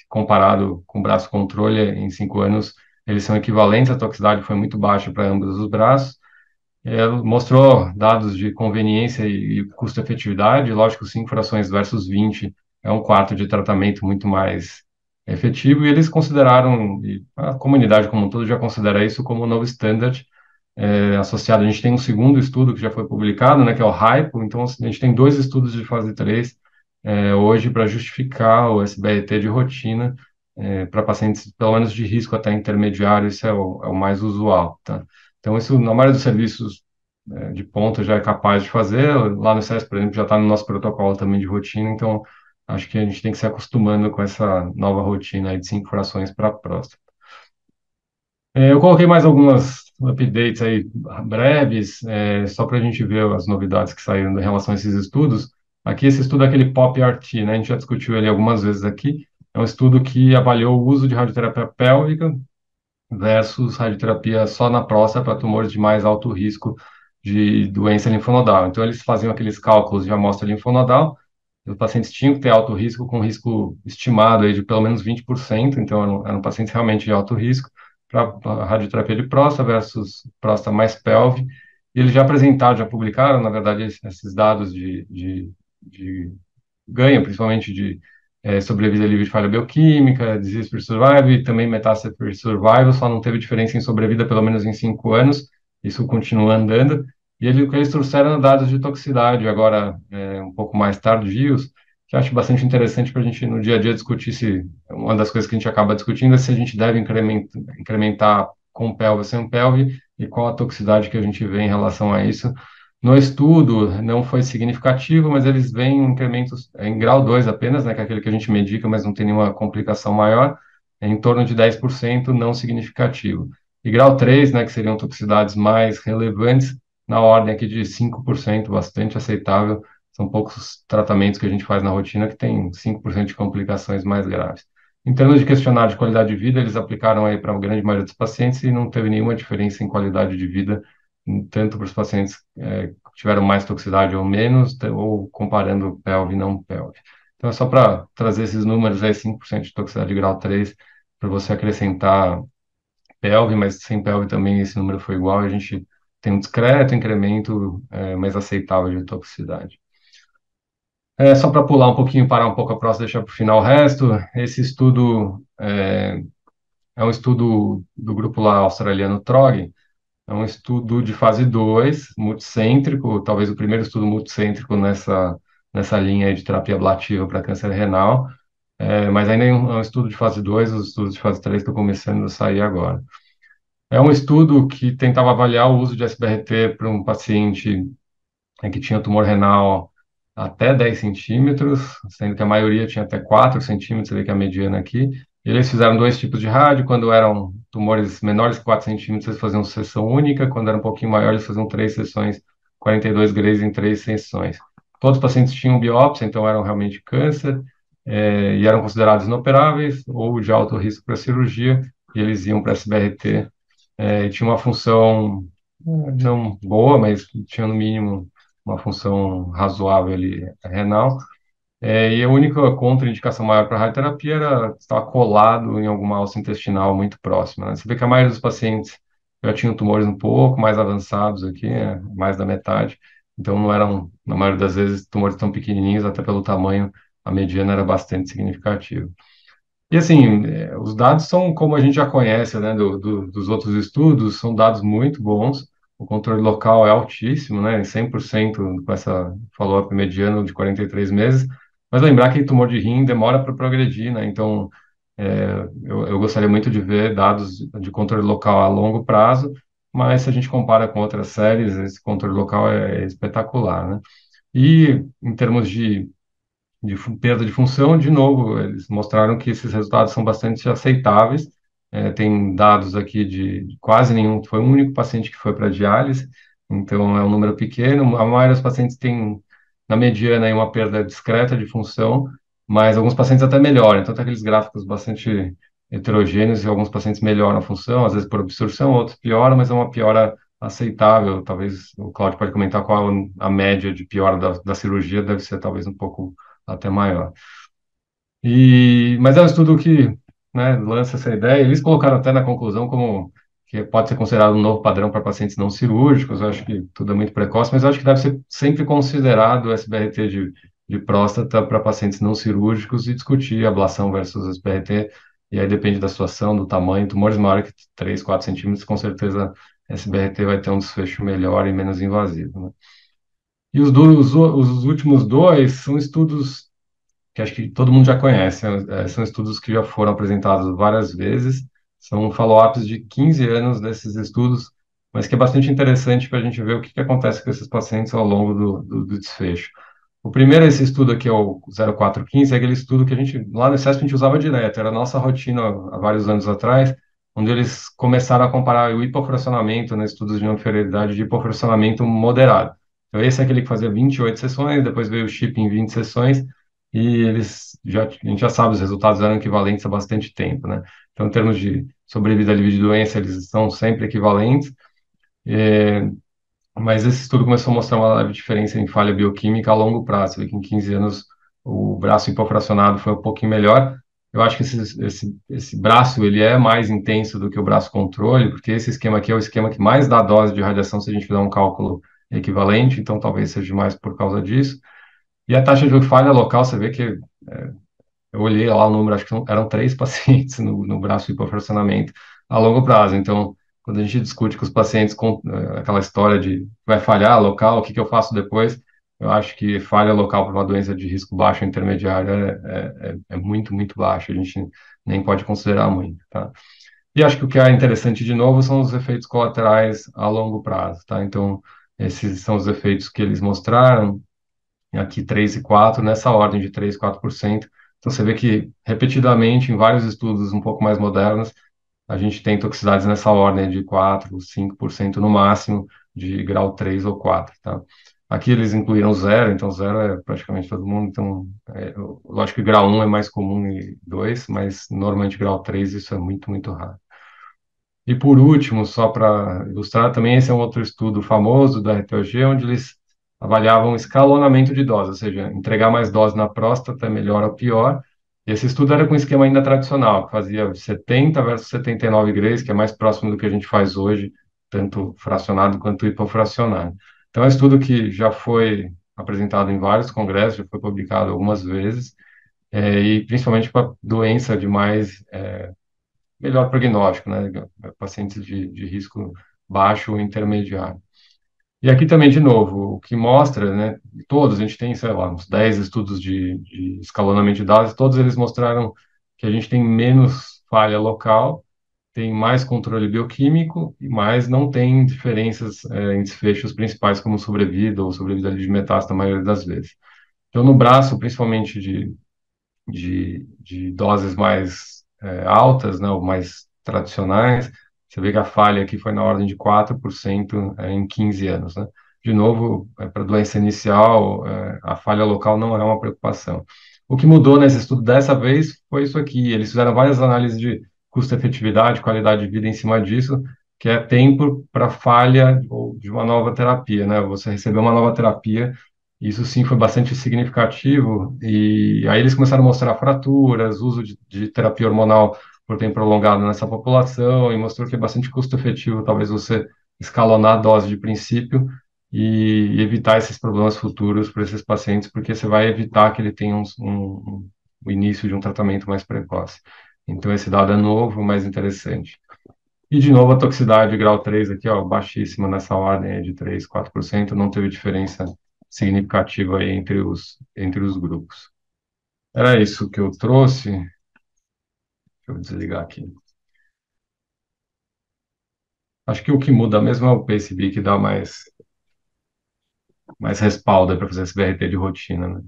comparado com o braço controle em 5 anos, eles são equivalentes, a toxicidade foi muito baixa para ambos os braços. Mostrou dados de conveniência e custo-efetividade, lógico, 5 frações versus 20 é um quarto de tratamento muito mais efetivo, e eles consideraram, e a comunidade como um todo já considera isso como um novo standard associado. A gente tem um segundo estudo que já foi publicado, né, que é o HYPO, então a gente tem 2 estudos de fase 3 hoje para justificar o SBRT de rotina para pacientes, pelo menos de risco até intermediário, isso é o mais usual, tá? Então, isso, na maioria dos serviços de ponta já é capaz de fazer. Lá no SES, por exemplo, já está no nosso protocolo também de rotina, então acho que a gente tem que se acostumando com essa nova rotina aí de 5 frações para a próstata. Eu coloquei mais algumas updates aí breves, só para a gente ver as novidades que saíram em relação a esses estudos. Aqui, esse estudo é aquele POP-RT, né? A gente já discutiu ele algumas vezes aqui. É um estudo que avaliou o uso de radioterapia pélvica versus radioterapia só na próstata para tumores de mais alto risco de doença linfonodal. Então, eles faziam aqueles cálculos de amostra linfonodal, os pacientes tinham que ter alto risco, com risco estimado aí de pelo menos 20%, então eram pacientes realmente de alto risco, para radioterapia de próstata versus próstata mais pelve. E eles já apresentaram, já publicaram, na verdade, esses dados de ganho, principalmente de sobrevida livre de falha bioquímica, disease-free survival e também metástase-free survival, só não teve diferença em sobrevida pelo menos em 5 anos, isso continua andando. E o que eles trouxeram dados de toxicidade, agora um pouco mais tardios, que eu acho bastante interessante para a gente no dia a dia discutir se, uma das coisas que a gente acaba discutindo é se a gente deve incrementar com pelve ou sem pelve, e qual a toxicidade que a gente vê em relação a isso. No estudo, não foi significativo, mas eles veem um incremento em grau 2 apenas, né, que é aquele que a gente medica, mas não tem nenhuma complicação maior, em torno de 10% não significativo. E grau 3, né, que seriam toxicidades mais relevantes, na ordem aqui de 5%, bastante aceitável. São poucos tratamentos que a gente faz na rotina que tem 5% de complicações mais graves. Em termos de questionário de qualidade de vida, eles aplicaram aí para a grande maioria dos pacientes e não teve nenhuma diferença em qualidade de vida, tanto para os pacientes que tiveram mais toxicidade ou menos, ou comparando pelve e não pelve. Então, é só para trazer esses números aí, 5% de toxicidade de grau 3, para você acrescentar pelve, mas sem pelve também esse número foi igual, a gente tem um discreto incremento mais aceitável de toxicidade. Só para pular um pouquinho, parar um pouco a próxima, deixar para o final o resto, esse estudo é um estudo do grupo lá australiano TROG, é um estudo de fase 2, multicêntrico, talvez o primeiro estudo multicêntrico nessa linha de terapia ablativa para câncer renal, mas ainda é um estudo de fase 2, os estudos de fase 3 estão começando a sair agora. É um estudo que tentava avaliar o uso de SBRT para um paciente que tinha tumor renal até 10 centímetros, sendo que a maioria tinha até 4 centímetros, você vê que é a mediana aqui. E eles fizeram 2 tipos de rádio, quando eram tumores menores que 4 centímetros, eles faziam sessão única, quando era um pouquinho maior, eles faziam 3 sessões, 42 grays em 3 sessões. Todos os pacientes tinham biópsia, então eram realmente câncer, e eram considerados inoperáveis ou de alto risco para cirurgia, e eles iam para SBRT, e tinha uma função não boa, mas tinha no mínimo uma função razoável ali renal. E a única contraindicação maior para a radioterapia era estar colado em alguma alça intestinal muito próxima, né? Você vê que a maioria dos pacientes já tinham tumores um pouco mais avançados aqui, mais da metade, então não eram, na maioria das vezes, tumores tão pequenininhos, até pelo tamanho, a mediana era bastante significativa. E assim, os dados são como a gente já conhece, né, dos outros estudos, são dados muito bons, o controle local é altíssimo, né, 100% com essa follow-up mediano de 43 meses, mas lembrar que tumor de rim demora para progredir, né, então Eu gostaria muito de ver dados de controle local a longo prazo, mas se a gente compara com outras séries, esse controle local é espetacular, né? E em termos perda de função, de novo, eles mostraram que esses resultados são bastante aceitáveis. Tem dados aqui de quase nenhum, foi um único paciente que foi para diálise, então é um número pequeno. A maioria dos pacientes tem, na mediana, aí, uma perda discreta de função, mas alguns pacientes até melhoram. Então, tem aqueles gráficos bastante heterogêneos e alguns pacientes melhoram a função, às vezes por obstrução, outros pioram, mas é uma piora aceitável. Talvez o Claudio pode comentar qual a média de piora da cirurgia, deve ser talvez um pouco até maior. Mas é um estudo que, né, lança essa ideia. Eles colocaram até na conclusão como que pode ser considerado um novo padrão para pacientes não cirúrgicos. Eu acho que tudo é muito precoce, mas eu acho que deve ser sempre considerado o SBRT de próstata para pacientes não cirúrgicos e discutir ablação versus SBRT. E aí depende da situação, do tamanho. Tumores maiores que 3, 4 centímetros, com certeza SBRT vai ter um desfecho melhor e menos invasivo, né? E os últimos dois são estudos que acho que todo mundo já conhece. São estudos que já foram apresentados várias vezes, são follow-ups de 15 anos desses estudos, mas que é bastante interessante para a gente ver o que, que acontece com esses pacientes ao longo do desfecho. O primeiro, esse estudo aqui é o 0415, é aquele estudo que a gente, lá no ICESP, a gente usava direto, era a nossa rotina há vários anos atrás, onde eles começaram a comparar o hipofracionamento, né, estudos de não inferioridade de hipofracionamento moderado. Então, esse é aquele que fazia 28 sessões, depois veio o chip em 20 sessões, e a gente já sabe, os resultados eram equivalentes há bastante tempo, né? Então, em termos de sobrevida livre de doença, eles são sempre equivalentes, mas esse estudo começou a mostrar uma leve diferença em falha bioquímica a longo prazo. Você vê que em 15 anos o braço hipofracionado foi um pouquinho melhor. Eu acho que esse braço ele é mais intenso do que o braço controle, porque esse esquema aqui é o esquema que mais dá dose de radiação se a gente fizer um cálculo equivalente, então talvez seja mais por causa disso. E a taxa de falha local, você vê que eu olhei lá o número, acho que eram 3 pacientes no braço de hiperfracionamento a longo prazo. Então, quando a gente discute com os pacientes com aquela história de vai falhar local, o que que eu faço depois, eu acho que falha local para uma doença de risco baixo ou intermediário é muito, muito baixo. A gente nem pode considerar muito, tá? E acho que o que é interessante de novo são os efeitos colaterais a longo prazo, tá? Então, esses são os efeitos que eles mostraram aqui 3 e 4 nessa ordem de 3, 4%. Então você vê que repetidamente em vários estudos um pouco mais modernos, a gente tem toxicidades nessa ordem de 4, 5% no máximo, de grau 3 ou 4, tá? Aqui eles incluíram zero, então zero é praticamente todo mundo, então lógico que grau 1 é mais comum e 2, mas normalmente grau 3 isso é muito, muito raro. E por último, só para ilustrar, também esse é um outro estudo famoso da RTOG, onde eles avaliavam escalonamento de dose, ou seja, entregar mais dose na próstata é melhor ou pior. E esse estudo era com esquema ainda tradicional, que fazia 70 versus 79 grays, que é mais próximo do que a gente faz hoje, tanto fracionado quanto hipofracionado. Então, é um estudo que já foi apresentado em vários congressos, já foi publicado algumas vezes, e principalmente para doença de mais melhor prognóstico, né? Pacientes de risco baixo ou intermediário. E aqui também, de novo, o que mostra, né? Todos, a gente tem, sei lá, uns 10 estudos de escalonamento de dados, todos eles mostraram que a gente tem menos falha local, tem mais controle bioquímico, mas não tem diferenças em desfechos principais como sobrevida ou sobrevida de metástase na maioria das vezes. Então, no braço, principalmente de doses mais altas, né, ou mais tradicionais, você vê que a falha aqui foi na ordem de 4% em 15 anos, né? De novo, para doença inicial, a falha local não é uma preocupação. O que mudou nesse estudo dessa vez foi isso aqui. Eles fizeram várias análises de custo-efetividade, qualidade de vida em cima disso, que é tempo para falha ou de uma nova terapia, né? Você recebeu uma nova terapia, isso sim foi bastante significativo, e aí eles começaram a mostrar fraturas, uso de terapia hormonal por tempo prolongado nessa população, e mostrou que é bastante custo-efetivo, talvez você escalonar a dose de princípio e evitar esses problemas futuros para esses pacientes, porque você vai evitar que ele tenha o início de um tratamento mais precoce. Então, esse dado é novo, mais interessante. E, de novo, a toxicidade grau 3 aqui, ó, baixíssima nessa ordem aí de 3, 4%, não teve diferença significativa aí entre os grupos. Era isso que eu trouxe. Deixa eu desligar aqui. Acho que o que muda mesmo é o PCB que dá mais respaldo para fazer esse BRT de rotina, né?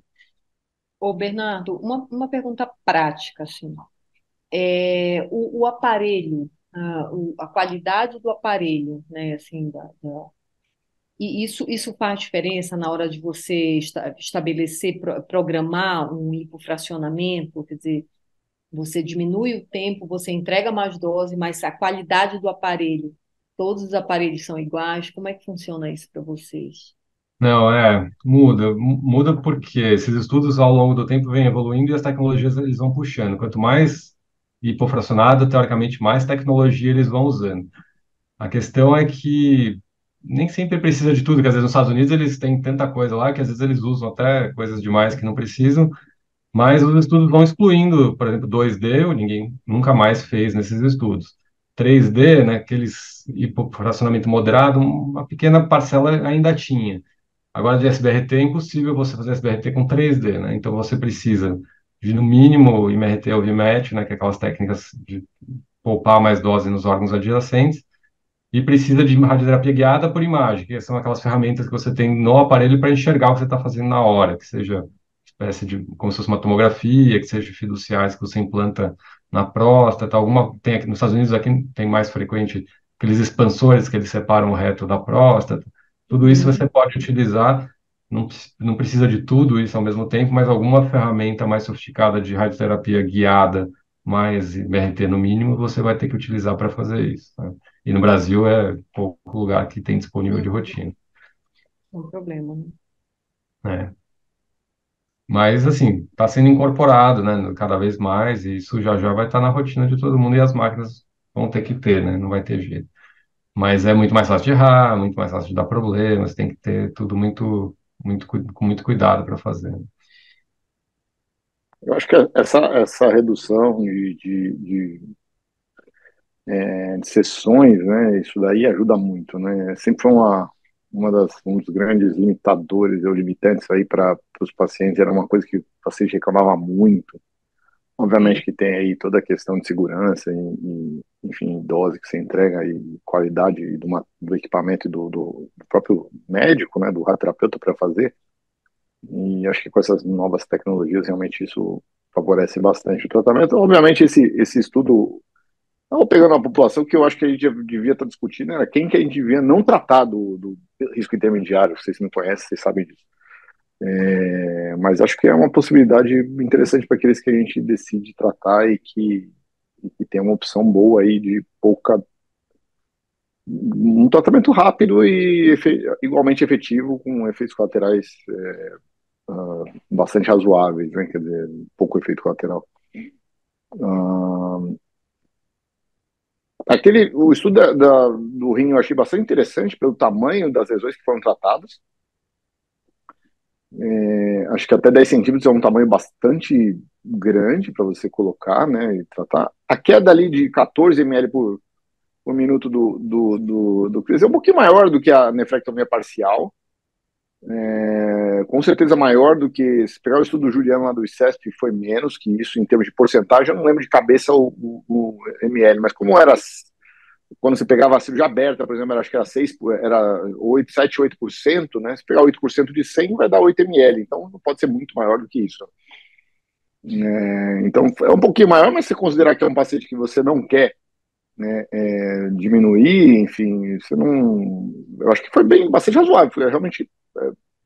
Ô, Bernardo, uma pergunta prática, assim. O aparelho, a qualidade do aparelho, né, assim, e isso faz diferença na hora de você estabelecer, programar um hipofracionamento, quer dizer, você diminui o tempo, você entrega mais dose, mas a qualidade do aparelho, todos os aparelhos são iguais, como é que funciona isso para vocês? Não, muda porque esses estudos ao longo do tempo vêm evoluindo e as tecnologias eles vão puxando. Quanto mais hipofracionado, teoricamente, mais tecnologia eles vão usando. A questão é que nem sempre precisa de tudo, que às vezes nos Estados Unidos eles têm tanta coisa lá que às vezes eles usam até coisas demais que não precisam, mas os estudos vão excluindo, por exemplo, 2D, ninguém nunca mais fez nesses estudos. 3D, né, aqueles hipofracionamento moderado, uma pequena parcela ainda tinha. Agora, de SBRT é impossível você fazer SBRT com 3D, né? Então você precisa de, no mínimo, IMRT ou VMAT, né, que é aquelas técnicas de poupar mais dose nos órgãos adjacentes, e precisa de radioterapia guiada por imagem, que são aquelas ferramentas que você tem no aparelho para enxergar o que você está fazendo na hora, que seja espécie de, como se fosse uma tomografia, que seja fiduciais que você implanta na próstata, alguma, tem aqui nos Estados Unidos aqui tem mais frequente aqueles expansores que eles separam o reto da próstata, tudo isso Uhum. você pode utilizar, não precisa de tudo isso ao mesmo tempo, mas alguma ferramenta mais sofisticada de radioterapia guiada, mais BRT no mínimo, você vai ter que utilizar para fazer isso, né? E no Brasil é pouco lugar que tem disponível de Uhum. rotina, Não problema, né? né? Mas, assim, está sendo incorporado, né, cada vez mais, e isso já já vai estar na rotina de todo mundo, e as máquinas vão ter que ter, né, não vai ter jeito. Mas é muito mais fácil de errar, muito mais fácil de dar problemas, tem que ter tudo com muito cuidado para fazer. Eu acho que essa redução de sessões, né, isso daí ajuda muito, né? Sempre foi um dos grandes limitadores ou limitantes aí para os pacientes, era uma coisa que o paciente reclamava muito. Obviamente Sim. que tem aí toda a questão de segurança enfim, dose que você entrega e qualidade do equipamento e do próprio médico, né, do radioterapeuta para fazer. E acho que com essas novas tecnologias, realmente isso favorece bastante o tratamento. Obviamente, esse estudo, não pegando a população, que eu acho que a gente devia estar discutindo era quem que a gente devia não tratar do risco intermediário. Vocês não conhecem, vocês sabem disso. Mas acho que é uma possibilidade interessante para aqueles que a gente decide tratar e que tem uma opção boa aí de um tratamento rápido e igualmente efetivo, com efeitos colaterais bastante razoáveis, né? Quer dizer, pouco efeito colateral. Ah, o estudo do rim eu achei bastante interessante pelo tamanho das lesões que foram tratadas. Acho que até 10 centímetros é um tamanho bastante grande para você colocar, né, e tratar. A queda ali de 14 ml por minuto do Cris é um pouquinho maior do que a nefrectomia parcial. Com certeza maior do que, se pegar o estudo do Juliano lá do ICESP, foi menos que isso em termos de porcentagem. Eu não lembro de cabeça o ml, mas como era quando você pegava a cirurgia aberta, por exemplo, acho que era 6, era 8, 7, 8%, né? Se pegar 8% de 100, vai dar 8 ml, então não pode ser muito maior do que isso. Então é um pouquinho maior, mas se você considerar que é um paciente que você não quer, né, diminuir, enfim, você não. Eu acho que foi bastante razoável, foi realmente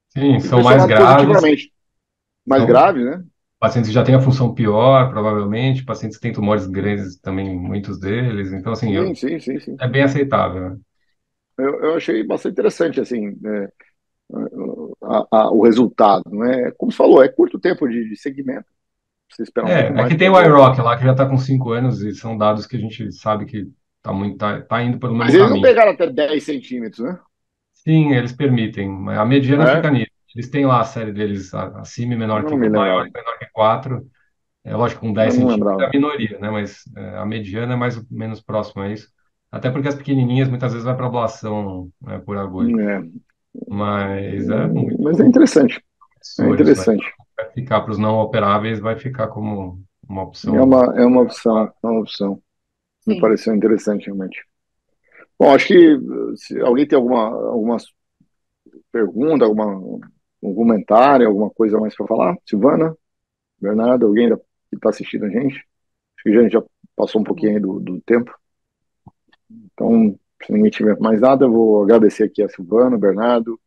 Sim, são mais impressionado graves, positivamente. Mais são grave, né? pacientes que já têm a função pior, provavelmente, pacientes que têm tumores grandes também, muitos deles, então, assim, Sim, sim, sim, sim. é bem aceitável, né? Eu achei bastante interessante, assim, o resultado, né? Como você falou, é curto tempo de segmento. Você esperar um pouco mais Aqui tem para o ver. iRock lá, que já está com 5 anos, e são dados que a gente sabe que tá indo pelo Mas mesmo eles não caminho. pegaram até 10 centímetros, né? Sim, eles permitem, mas a mediana É, fica nisso. Eles têm lá a série deles acima e eu não me maior lembrava. e menor que 4. É lógico, com Eu 10 não centímetros é a lembrava. minoria, né? Mas a mediana é mais ou menos próxima a isso. Até porque as pequenininhas muitas vezes vai para ablação, né, por agulha. É, Mas é muito mas é interessante. É promissor isso aí. interessante. Vai ficar para os não operáveis, vai ficar como uma É opção. uma, é uma opção, é uma opção. Me Sim. pareceu interessante, realmente. Bom, acho que se alguém tem alguma pergunta, algum comentário, alguma coisa mais para falar, Silvana, Bernardo, alguém que está assistindo a gente, acho que a gente já passou um pouquinho aí do tempo. Então, se ninguém tiver mais nada, eu vou agradecer aqui a Silvana, Bernardo,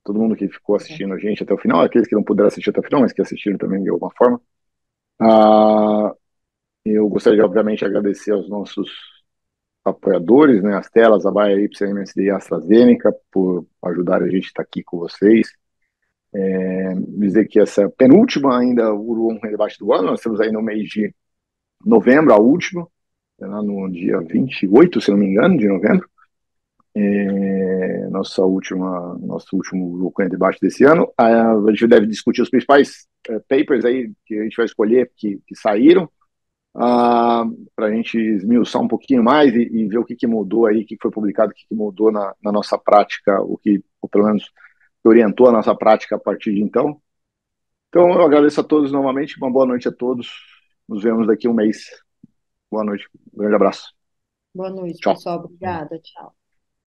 todo mundo que ficou assistindo a gente até o final, aqueles que não puderam assistir até o final, mas que assistiram também de alguma forma. Ah, eu gostaria de, obviamente, agradecer aos nossos apoiadores, né, as telas, a Bayer, Ipsen, MSD e AstraZeneca, por ajudar a gente a estar aqui com vocês. Dizer que essa é a penúltima ainda Uru um debate do ano, nós estamos aí no mês de novembro, a última, lá no dia 28, se não me engano, de novembro. Nosso último Vulcã debate desse ano. A gente deve discutir os principais papers aí que a gente vai escolher que saíram, para a gente esmiuçar um pouquinho mais e ver o que mudou aí, o que foi publicado, o que mudou na nossa prática, ou pelo menos que orientou a nossa prática a partir de então. Então, eu agradeço a todos novamente, uma boa noite a todos. Nos vemos daqui a um mês. Boa noite, um grande abraço. Boa noite, Tchau. pessoal. Obrigada. Tchau.